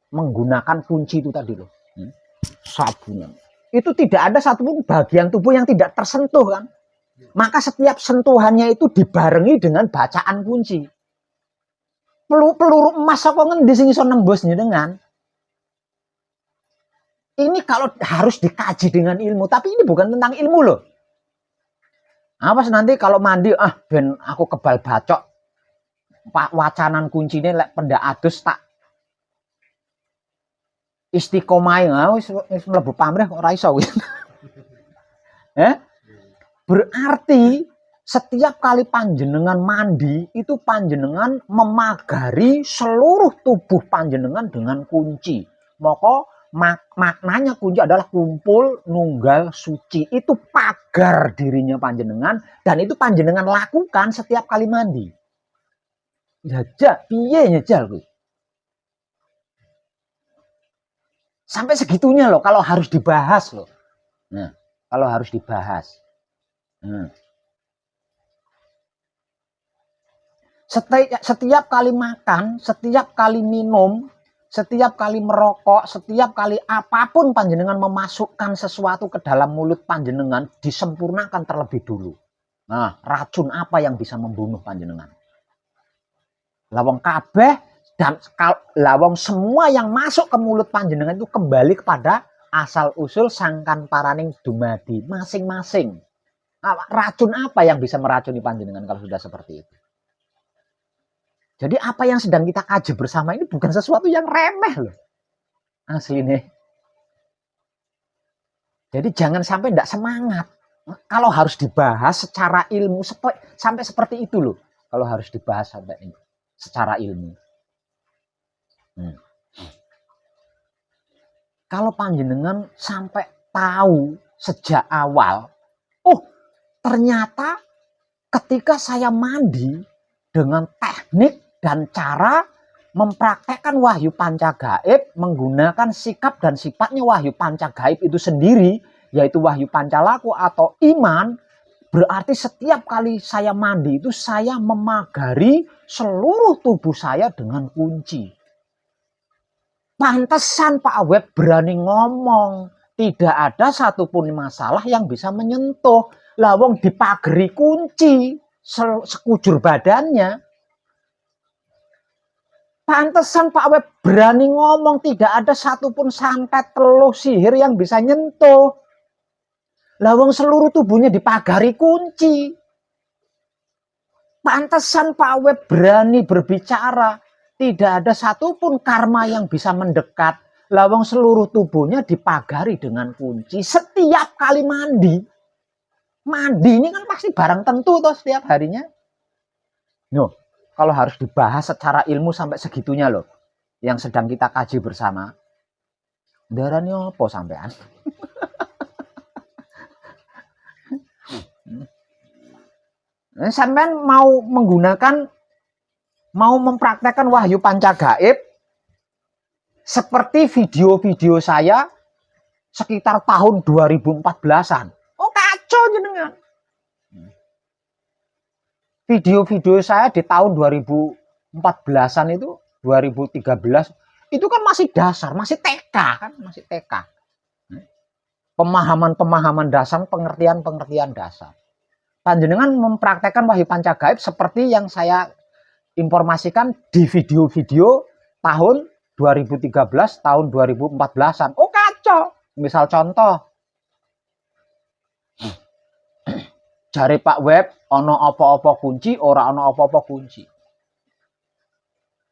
menggunakan kunci itu tadi loh. Sabunan. Itu tidak ada satupun bagian tubuh yang tidak tersentuh kan. Maka setiap sentuhannya itu dibarengi dengan bacaan kunci. Peluru emas apa ngendi sing iso nembus dengan? Ini kalau harus dikaji dengan ilmu, tapi ini bukan tentang ilmu loh. Apa nanti kalau mandi, ben aku kebal bacok, pak wacanan kuncinya lek pendak adus tak istiqomah, wis mlebu pamrih kok ora iso. Berarti setiap kali panjenengan mandi itu panjenengan memagari seluruh tubuh panjenengan dengan kunci. Maka maknanya kunci adalah kumpul nunggal suci. Itu pagar dirinya panjenengan dan itu panjenengan lakukan setiap kali mandi. Jajak piye nyejal kuwi. Sampai segitunya loh kalau harus dibahas loh. Nah, kalau harus dibahas. Setiap kali makan, setiap kali minum, setiap kali merokok, setiap kali apapun panjenengan memasukkan sesuatu ke dalam mulut panjenengan disempurnakan terlebih dulu. Nah, racun apa yang bisa membunuh panjenengan? Lawang kabeh dan lawang semua yang masuk ke mulut panjenengan itu kembali kepada asal usul sangkan paraning dumadi masing-masing. Nah, racun apa yang bisa meracuni panjenengan kalau sudah seperti itu? Jadi apa yang sedang kita kaji bersama ini bukan sesuatu yang remeh loh. Asli nih. Jadi jangan sampai tidak semangat. Kalau harus dibahas secara ilmu sampai seperti itu loh. Kalau harus dibahas sampai ini secara ilmu. Kalau panjenengan sampai tahu sejak awal, oh ternyata ketika saya mandi dengan teknik dan cara mempraktekkan wahyu pancagaib menggunakan sikap dan sifatnya wahyu pancagaib itu sendiri, yaitu wahyu pancalaku atau iman, berarti setiap kali saya mandi itu saya memagari seluruh tubuh saya dengan kunci. Pantesan Pak Web berani ngomong, tidak ada satupun masalah yang bisa menyentuh. Lawang dipagari kunci sekujur badannya. Pantesan Pak Web berani ngomong, tidak ada satupun santet teluh sihir yang bisa nyentuh. Lawang seluruh tubuhnya dipagari kunci. Pantesan Pak Web berani berbicara, tidak ada satupun karma yang bisa mendekat. Lawang seluruh tubuhnya dipagari dengan kunci. Setiap kali mandi. Mandi ini kan pasti barang tentu toh setiap harinya. No, kalau harus dibahas secara ilmu sampai segitunya loh. Yang sedang kita kaji bersama. Darahnya apa sampean? Sampean mau mempraktekkan wahyu pancagaib seperti video-video saya sekitar tahun 2014-an. Oh kacau jenengan. Video-video saya di tahun 2014-an itu, 2013 itu kan masih dasar, masih TK kan, masih TK. Pemahaman-pemahaman dasar, pengertian-pengertian dasar. Panjenengan mempraktekkan wahyu pancagaib seperti yang saya informasikan di video-video tahun 2013, tahun 2014-an. Oh kacau. Misal contoh. Jare Pak Web, ono apa-apa kunci, ora ono apa-apa kunci.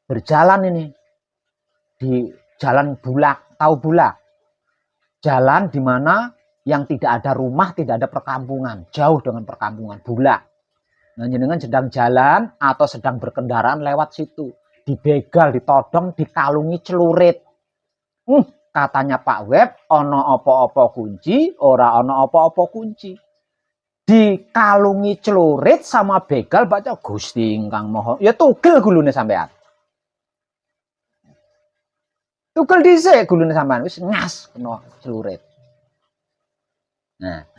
Berjalan ini di jalan Bulak, tahu Bulak? Jalan di mana yang tidak ada rumah, tidak ada perkampungan, jauh dengan perkampungan, Bulak. Nah, jenengan sedang jalan atau sedang berkendaraan lewat situ, dibegal, ditodong, dikalungi celurit. Katanya Pak Web, ono apa-apa kunci, ora ono apa-apa kunci. Dikalungi celurit sama begal baca Gusti Ingkang Maha. Ya tugel gulune sampean. Tugel dhisik gulune sampean wis ngas kena celurit. Nah,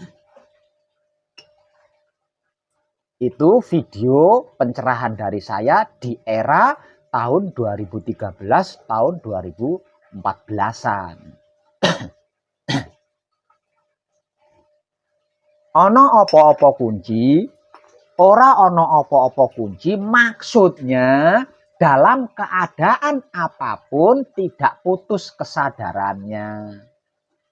itu video pencerahan dari saya di era tahun 2013, tahun 2014-an. Ono apa-apa kunci, ora ono apa-apa kunci, maksudnya dalam keadaan apapun tidak putus kesadarannya.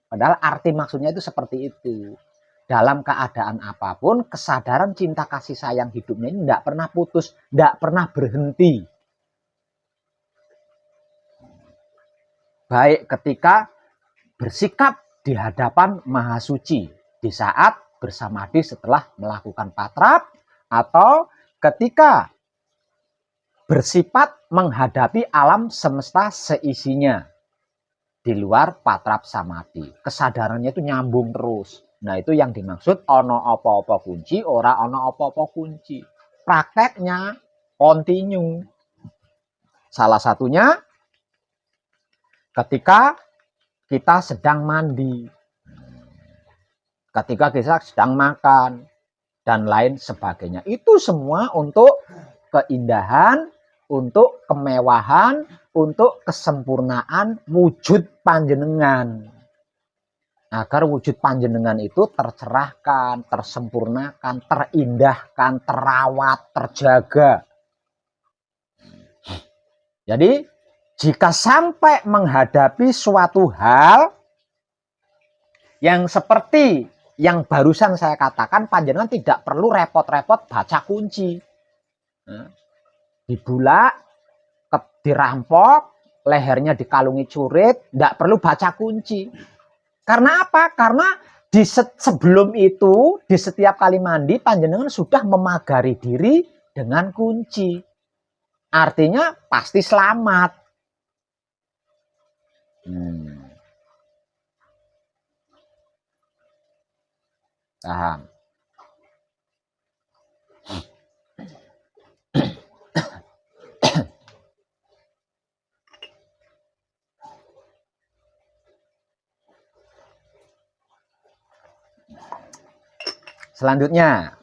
Padahal arti maksudnya itu seperti itu. Dalam keadaan apapun, kesadaran cinta kasih sayang hidupnya ini tidak pernah putus, tidak pernah berhenti. Baik ketika bersikap di hadapan Maha Suci, di saat bersamadhi setelah melakukan patrap atau ketika bersifat menghadapi alam semesta seisinya di luar patrap samadhi. Kesadarannya itu nyambung terus. Nah, itu yang dimaksud ono apa-apa kunci, ora ono apa-apa kunci. Prakteknya continue. Salah satunya ketika kita sedang mandi, ketika kita sedang makan, dan lain sebagainya. Itu semua untuk keindahan, untuk kemewahan, untuk kesempurnaan wujud panjenengan. Agar wujud panjenengan itu tercerahkan, tersempurnakan, terindahkan, terawat, terjaga. Jadi, jika sampai menghadapi suatu hal yang seperti yang barusan saya katakan, panjenengan tidak perlu repot-repot baca kunci. Dibulak, dirampok, lehernya dikalungi curit, tidak perlu baca kunci. Karena apa? Karena sebelum itu, di setiap kali mandi, panjenengan sudah memagari diri dengan kunci. Artinya pasti selamat. Paham? Selanjutnya,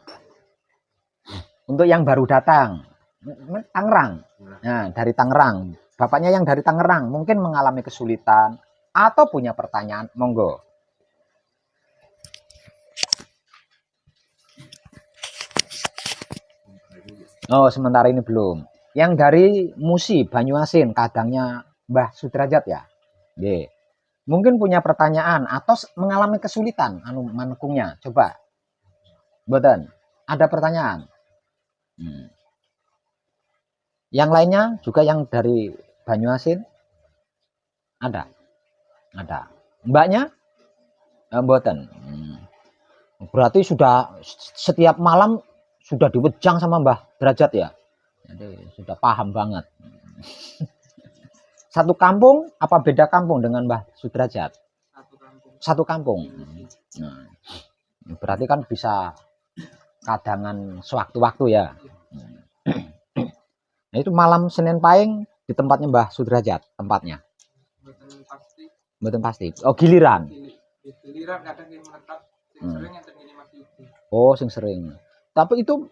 untuk yang baru datang, Tangerang. Nah, dari Tangerang. Bapaknya yang dari Tangerang mungkin mengalami kesulitan atau punya pertanyaan, monggo. Oh, sementara ini belum. Yang dari Musi, Banyuasin, kadangnya Mbah Sudrajat ya. Ye. Mungkin punya pertanyaan atau mengalami kesulitan manekungnya. Coba. Mboten, ada pertanyaan. Yang lainnya juga yang dari Banyuasin ada. Mbaknya mboten. Berarti sudah setiap malam sudah diwejang sama Mbah Derajat ya. Jadi sudah paham banget. Satu kampung apa beda kampung dengan Mbah Sudrajat? Satu kampung. Nah, berarti kan bisa kadangan sewaktu-waktu ya. Nah, itu malam Senin Pahing di tempatnya Mbah Sudrajat, tempatnya. Mboten pasti. Oh, giliran. Giliran kadang yang menetap, sing sering yang terjadi masih. Oh, sing sering. Tapi itu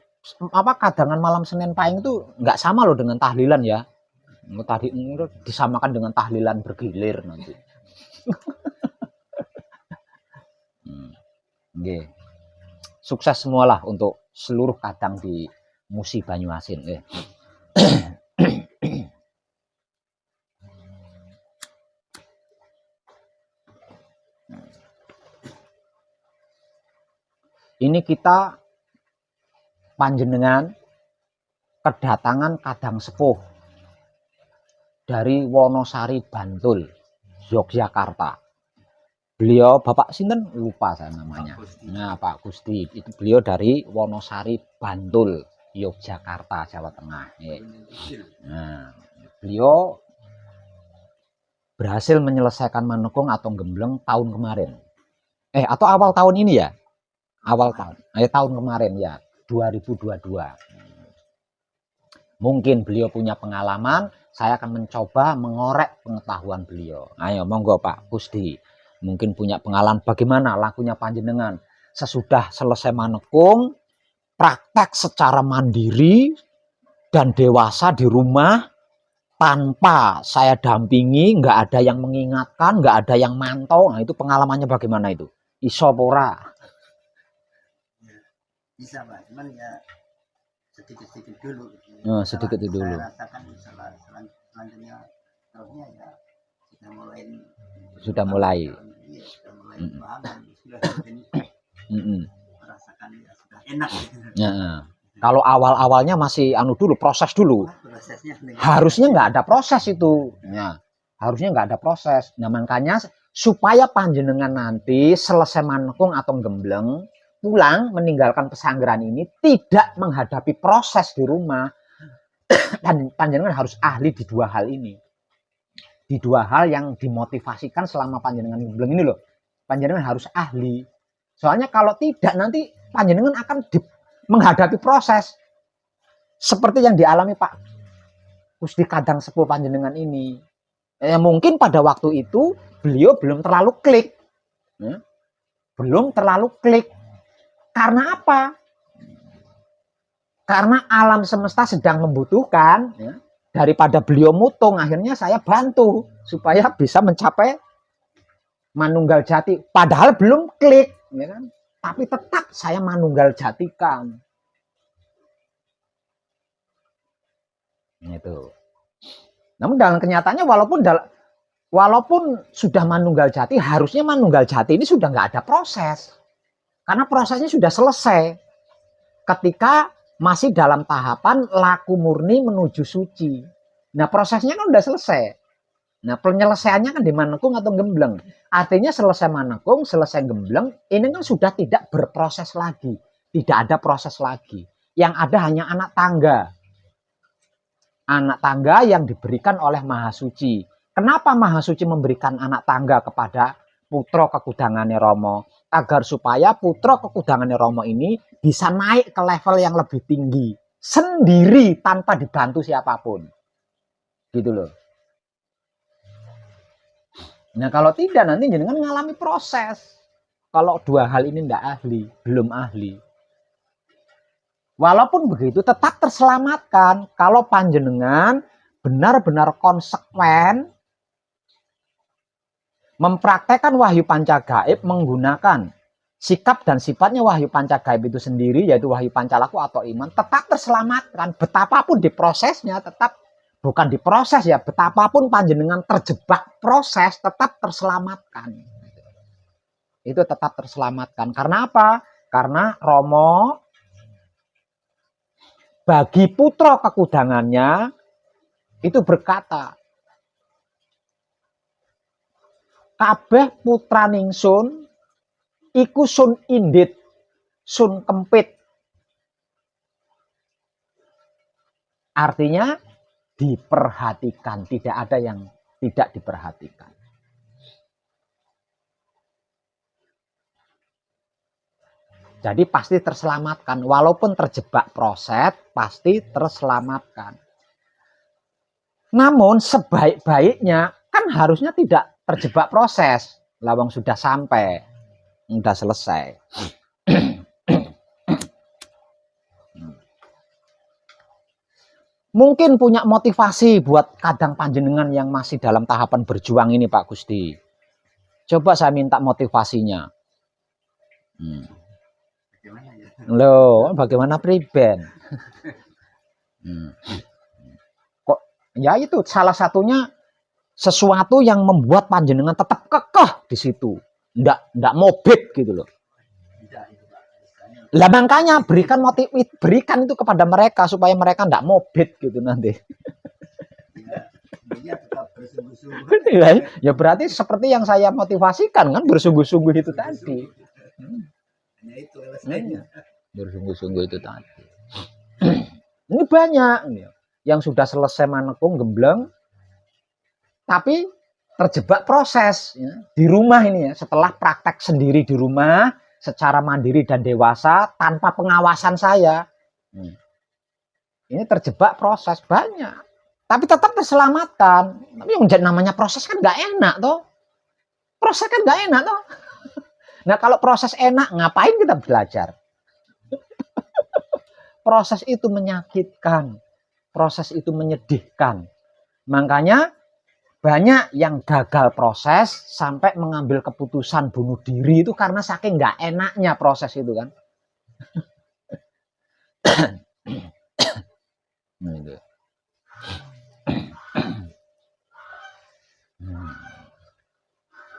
apa kadangan malam Senin Pahing itu nggak sama loh dengan tahlilan ya. Tadi disamakan dengan tahlilan bergilir nanti. Nggih. Sukses semualah untuk seluruh kadang di Musi Banyuasin. Ini kita panjenengan kedatangan kadang sepuh dari Wonosari, Bantul, Yogyakarta. Beliau Bapak sinten lupa saya namanya. Nah, Pak Gusti itu beliau dari Wonosari, Bantul, Yogyakarta, Jawa Tengah. Nah, beliau berhasil menyelesaikan manekung atau gembleng tahun kemarin. Atau awal tahun ini ya? Awal tahun. Tahun kemarin ya, 2022. Mungkin beliau punya pengalaman, saya akan mencoba mengorek pengetahuan beliau. Ayo monggo Pak Gusti. Mungkin punya pengalaman bagaimana lakunya panjenengan sesudah selesai manekung, praktek secara mandiri dan dewasa di rumah tanpa saya dampingi, nggak ada yang mengingatkan, nggak ada yang mantau. Nah, itu pengalamannya bagaimana itu? Iso pora? Bisa Pak, cuman ya sedikit-sedikit dulu. Sedikit dulu. Saya rasakan selanjutnya terusnya ya sudah mulai. Iya, sudah mulai paham, sudah merasakan ya sudah enak. Ya. Kalau awal-awalnya masih dulu, proses dulu. Harusnya nggak ada proses itu. Ya, harusnya nggak ada proses. Nah, makanya supaya panjenengan nanti selesai manekung atau gembleng, pulang meninggalkan pesanggeran ini tidak menghadapi proses di rumah, dan panjenengan harus ahli di dua hal ini. Di dua hal yang dimotivasikan selama panjenengan ngebleng ini loh. Panjenengan harus ahli. Soalnya kalau tidak nanti panjenengan akan menghadapi proses seperti yang dialami Pak Gusti Kadang Sepuh panjenengan ini. Mungkin pada waktu itu beliau belum terlalu klik. Belum terlalu klik. Karena apa? Karena alam semesta sedang membutuhkan, daripada beliau mutung, akhirnya saya bantu supaya bisa mencapai manunggal jati. Padahal belum klik, ya kan? Tapi tetap saya manunggal jatikan. Itu. Namun dalam kenyataannya walaupun sudah manunggal jati, harusnya manunggal jati ini sudah nggak ada proses, karena prosesnya sudah selesai. Ketika masih dalam tahapan laku murni menuju suci. Nah prosesnya kan udah selesai. Nah penyelesaiannya kan di manekung atau gembleng. Artinya selesai manekung, selesai gembleng, ini kan sudah tidak berproses lagi. Tidak ada proses lagi. Yang ada hanya anak tangga. Anak tangga yang diberikan oleh Maha Suci. Kenapa Maha Suci memberikan anak tangga kepada putra kekudangannya Romo? Agar supaya putra kekudangannya Romo ini bisa naik ke level yang lebih tinggi sendiri tanpa dibantu siapapun, gitu loh. Nah kalau tidak nanti jenengan ngalami proses. Kalau dua hal ini tidak ahli, belum ahli. Walaupun begitu tetap terselamatkan kalau panjenengan benar-benar konsekuen mempraktekkan wahyu pancagaib menggunakan sikap dan sifatnya wahyu pancagaib itu sendiri, yaitu wahyu pancalaku atau iman, tetap terselamatkan. Betapapun di prosesnya, tetap bukan di proses ya, betapapun panjenengan terjebak proses, tetap terselamatkan. Itu tetap terselamatkan. Karena apa? Karena Romo bagi putra kekudangannya itu berkata, kabeh putra ningsun iku sun indit, sun kempit. Artinya diperhatikan, tidak ada yang tidak diperhatikan. Jadi pasti terselamatkan, walaupun terjebak proses, pasti terselamatkan. Namun sebaik-baiknya kan harusnya tidak terjebak proses. Lawang sudah sampai, sudah selesai. Mungkin punya motivasi buat kadang panjenengan yang masih dalam tahapan berjuang ini Pak Gusti. Coba saya minta motivasinya. Loh, bagaimana priben? Kok ya itu salah satunya sesuatu yang membuat panjenengan tetap kekeh di situ. Ndak mobit gitu loh. Lah makanya berikan itu kepada mereka supaya mereka ndak mobit gitu nanti. Ya berarti seperti yang saya motivasikan kan, bersungguh-sungguh itu tadi. Bersungguh-sungguh itu tadi. Ini banyak yang sudah selesai manekung gembleng tapi terjebak proses ya, di rumah ini ya, setelah praktek sendiri di rumah secara mandiri dan dewasa tanpa pengawasan saya. Ini terjebak proses banyak, tapi tetap terselamatkan. Tapi yang namanya proses kan nggak enak toh. Proses kan nggak enak toh. Nah kalau proses enak ngapain kita belajar? Proses itu menyakitkan, proses itu menyedihkan. Makanya banyak yang gagal proses sampai mengambil keputusan bunuh diri itu karena saking nggak enaknya proses itu kan.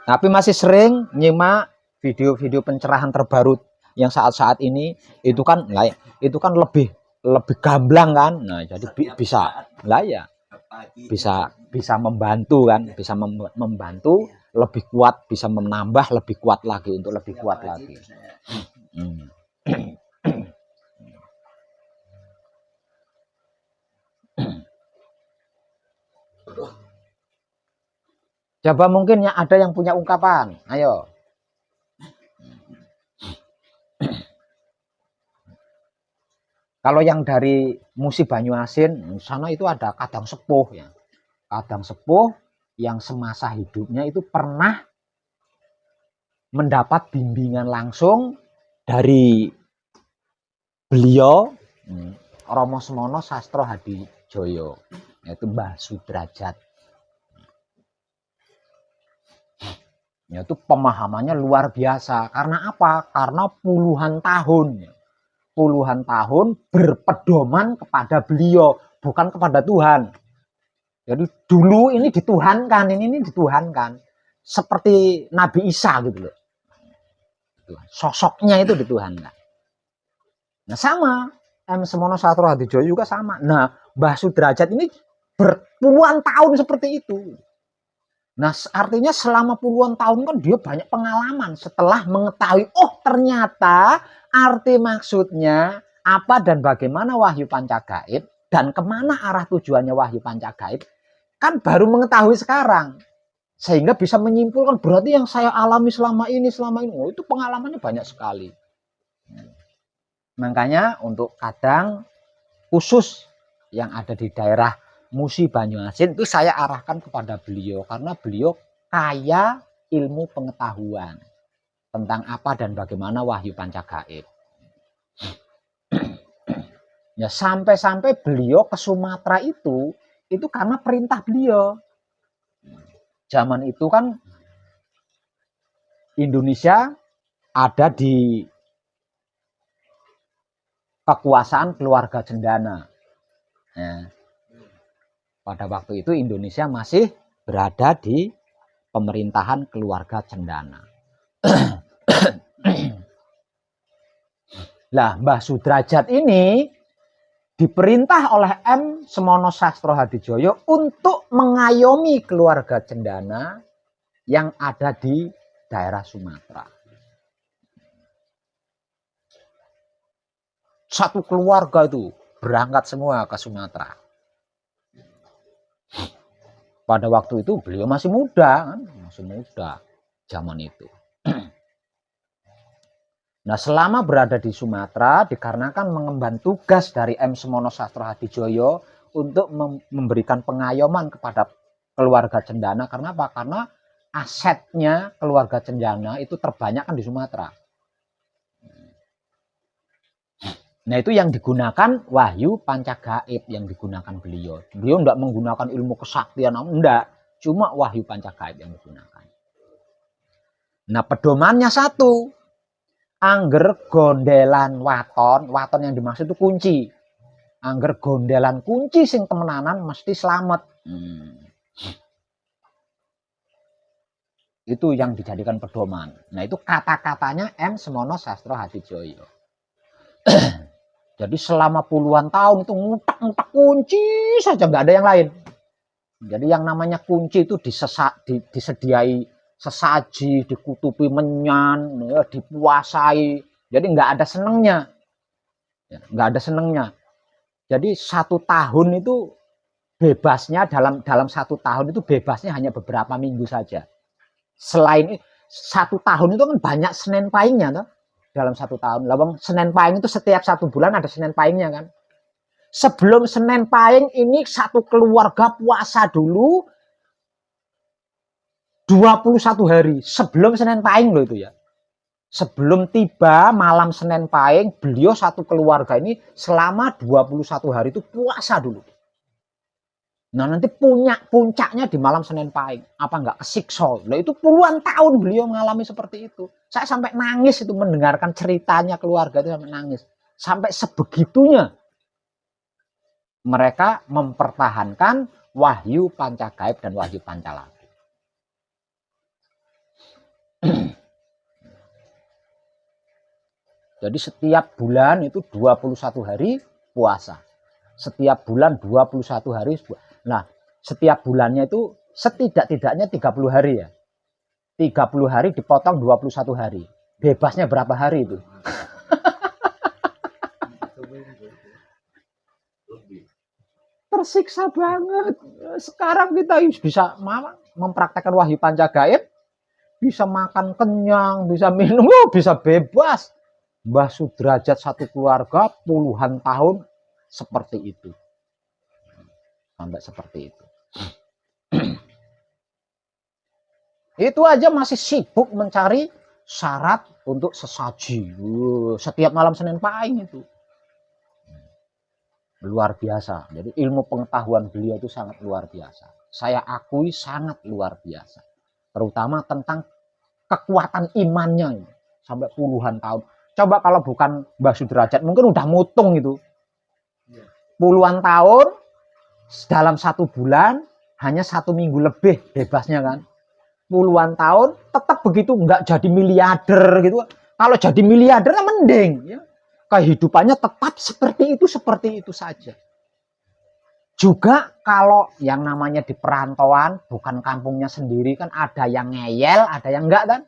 Tapi masih sering nyimak video-video pencerahan terbaru yang saat-saat ini itu kan lebih gamblang kan. Nah, jadi bisa lah ya. Bisa membantu kan, bisa membantu lebih kuat, bisa menambah lebih kuat lagi untuk lebih kuat lagi. Hmm. Coba mungkin ya ada yang punya ungkapan. Ayo. Kalau yang dari Musi Banyuasin sana itu ada kadang sepuh ya. Kadang sepuh yang semasa hidupnya itu pernah mendapat bimbingan langsung dari beliau Romo Semono Sastro Hadijoyo, yaitu Mbah Sudrajat. Yaitu pemahamannya luar biasa. Karena apa? Karena puluhan tahun berpedoman kepada beliau, bukan kepada Tuhan. Jadi dulu ini dituhankan, ini dituhankan. Seperti Nabi Isa gitu loh. Sosoknya itu dituhankan. Nah sama, M. Semono Sastro Hadijoyo juga sama. Nah, Mbah Sudrajat ini berpuluhan tahun seperti itu. Nah, artinya selama puluhan tahun kan dia banyak pengalaman setelah mengetahui, oh ternyata arti maksudnya apa dan bagaimana wahyu pancagaib dan kemana arah tujuannya wahyu pancagaib, kan baru mengetahui sekarang. Sehingga bisa menyimpulkan berarti yang saya alami selama ini, oh itu pengalamannya banyak sekali. Makanya untuk kadang khusus yang ada di daerah Musi Banyuasin itu saya arahkan kepada beliau karena beliau kaya ilmu pengetahuan tentang apa dan bagaimana wahyu pancagaib. Ya sampai-sampai beliau ke Sumatera itu karena perintah beliau. Zaman itu kan Indonesia ada di kekuasaan keluarga cendana. Nah, pada waktu itu Indonesia masih berada di pemerintahan keluarga cendana. Lah, Mbah Sudrajat ini diperintah oleh M. Semono Sastro Hadijoyo untuk mengayomi keluarga cendana yang ada di daerah Sumatera. Satu keluarga itu berangkat semua ke Sumatera. Pada waktu itu beliau masih muda, zaman itu. Nah, selama berada di Sumatera dikarenakan mengemban tugas dari M. Semono Sastro Hadijoyo untuk memberikan pengayoman kepada keluarga cendana. Karena apa? Karena asetnya keluarga cendana itu terbanyak kan di Sumatera. Nah, itu yang digunakan wahyu pancagaib yang digunakan beliau. Beliau tidak menggunakan ilmu kesaktian, enggak. Cuma wahyu pancagaib yang digunakan. Nah, pedomannya satu. Angger gondelan waton yang dimaksud itu kunci. Angger gondelan kunci sing temenanan mesti selamat. Itu yang dijadikan pedoman. Nah, itu kata-katanya M. Semono Sastro Hadijoyo. Jadi selama puluhan tahun itu ngutak-ngutak kunci saja, nggak ada yang lain. Jadi yang namanya kunci itu disediai sesaji, dikutupi menyan, ya, dipuasai. Jadi nggak ada senengnya, ya, nggak ada senengnya. Jadi 1 tahun itu bebasnya dalam 1 tahun itu bebasnya hanya beberapa minggu saja. Selain 1 tahun itu kan banyak Senin Pahingnya, toh? Dalam 1 tahun. Lawang Senin Pahing itu setiap 1 bulan ada Senin Pahingnya kan. Sebelum Senin Pahing ini satu keluarga puasa dulu 21 hari sebelum Senin Pahing loh itu ya. Sebelum tiba malam Senin Pahing, beliau satu keluarga ini selama 21 hari itu puasa dulu. Nah, nanti puncaknya di malam Senin Pahing. Apa enggak kesiksa? Loh, itu puluhan tahun beliau mengalami seperti itu. Saya sampai nangis itu mendengarkan ceritanya keluarga itu, sampai nangis. Sampai sebegitunya mereka mempertahankan wahyu pancagaib dan wahyu pancalaki. Jadi setiap bulan itu 21 hari puasa. Setiap bulan 21 hari. Nah, setiap bulannya itu setidak-tidaknya 30 hari ya. 30 hari dipotong 21 hari. Bebasnya berapa hari itu? tersiksa banget. Sekarang kita bisa mempraktekkan wahyu pancagaib, bisa makan kenyang, bisa minum, bisa bebas. Mbah Sudrajat satu keluarga puluhan tahun seperti itu. Sampai seperti itu. Itu aja masih sibuk mencari syarat untuk sesaji. Setiap malam Senin Pahing itu. Luar biasa. Jadi ilmu pengetahuan beliau itu sangat luar biasa. Saya akui sangat luar biasa. Terutama tentang kekuatan imannya. Sampai puluhan tahun. Coba kalau bukan Mbah Sudrajat, mungkin udah mutung itu. Puluhan tahun, dalam 1 bulan, hanya 1 minggu lebih bebasnya kan. Puluhan tahun, tetap begitu, nggak jadi miliarder gitu. Kalau jadi miliarder, mending. Ya. Kehidupannya tetap seperti itu saja. Juga kalau yang namanya di perantauan, bukan kampungnya sendiri, kan ada yang ngeyel, ada yang enggak kan.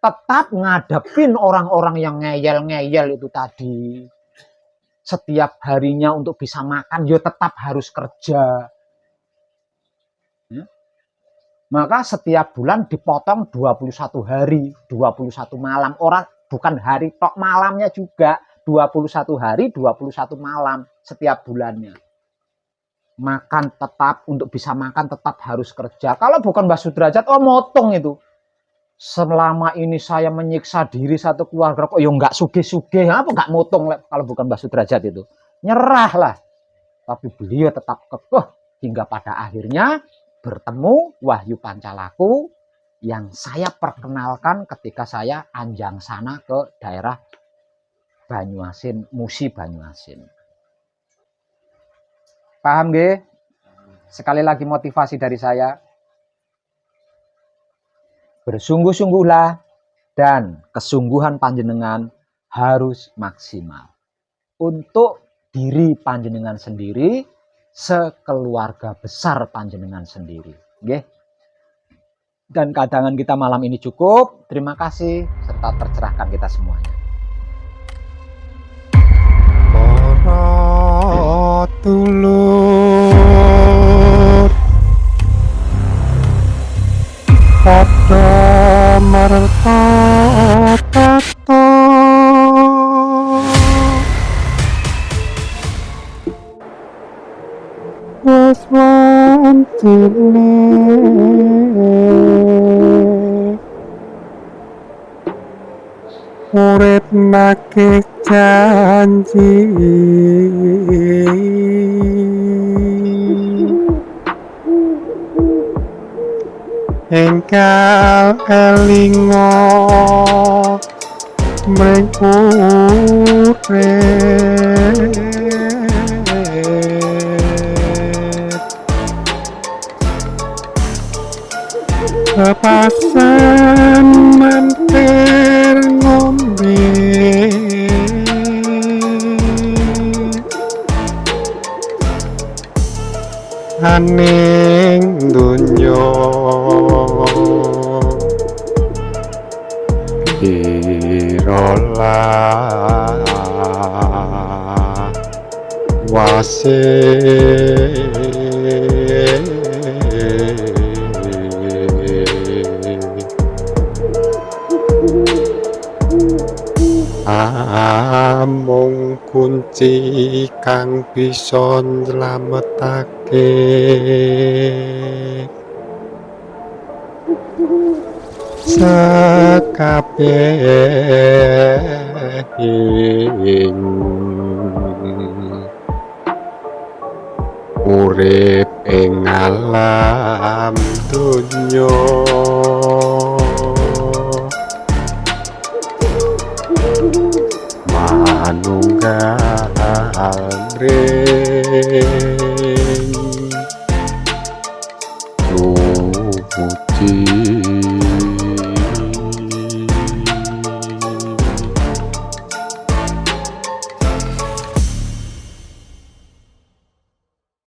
Tetap ngadepin orang-orang yang ngeyel-ngeyel itu tadi. Setiap harinya untuk bisa makan, ya tetap harus kerja. Ya. Maka setiap bulan dipotong 21 hari, 21 malam. Orang bukan hari tok, malamnya juga. 21 hari, 21 malam setiap bulannya. Makan tetap, untuk bisa makan tetap harus kerja. Kalau bukan Mbah Sudrajat, motong itu. Selama ini saya menyiksa diri satu keluarga, kok ya nggak sugih-sugih, apa nggak motong kalau bukan Mbah Sudrajat itu. Nyerahlah. Tapi beliau tetap kekeh hingga pada akhirnya bertemu Wahyu Pancalaku yang saya perkenalkan ketika saya anjang sana ke daerah Banyuasin, Musi Banyuasin. Paham nggih? Sekali lagi motivasi dari saya. Bersungguh-sungguhlah dan kesungguhan panjenengan harus maksimal. Untuk diri panjenengan sendiri, sekeluarga besar panjenengan sendiri. Nggih. Dan kadangan kita malam ini cukup. Terima kasih serta tercerahkan kita semuanya. Para dulur padha martata wis wancine urip nake janji engkau elingo mring urip kepasen menter ngombe aning donya irola wase amung kunci kang bisa nylametake sakabehing urip ing alam donya manunggal ring puji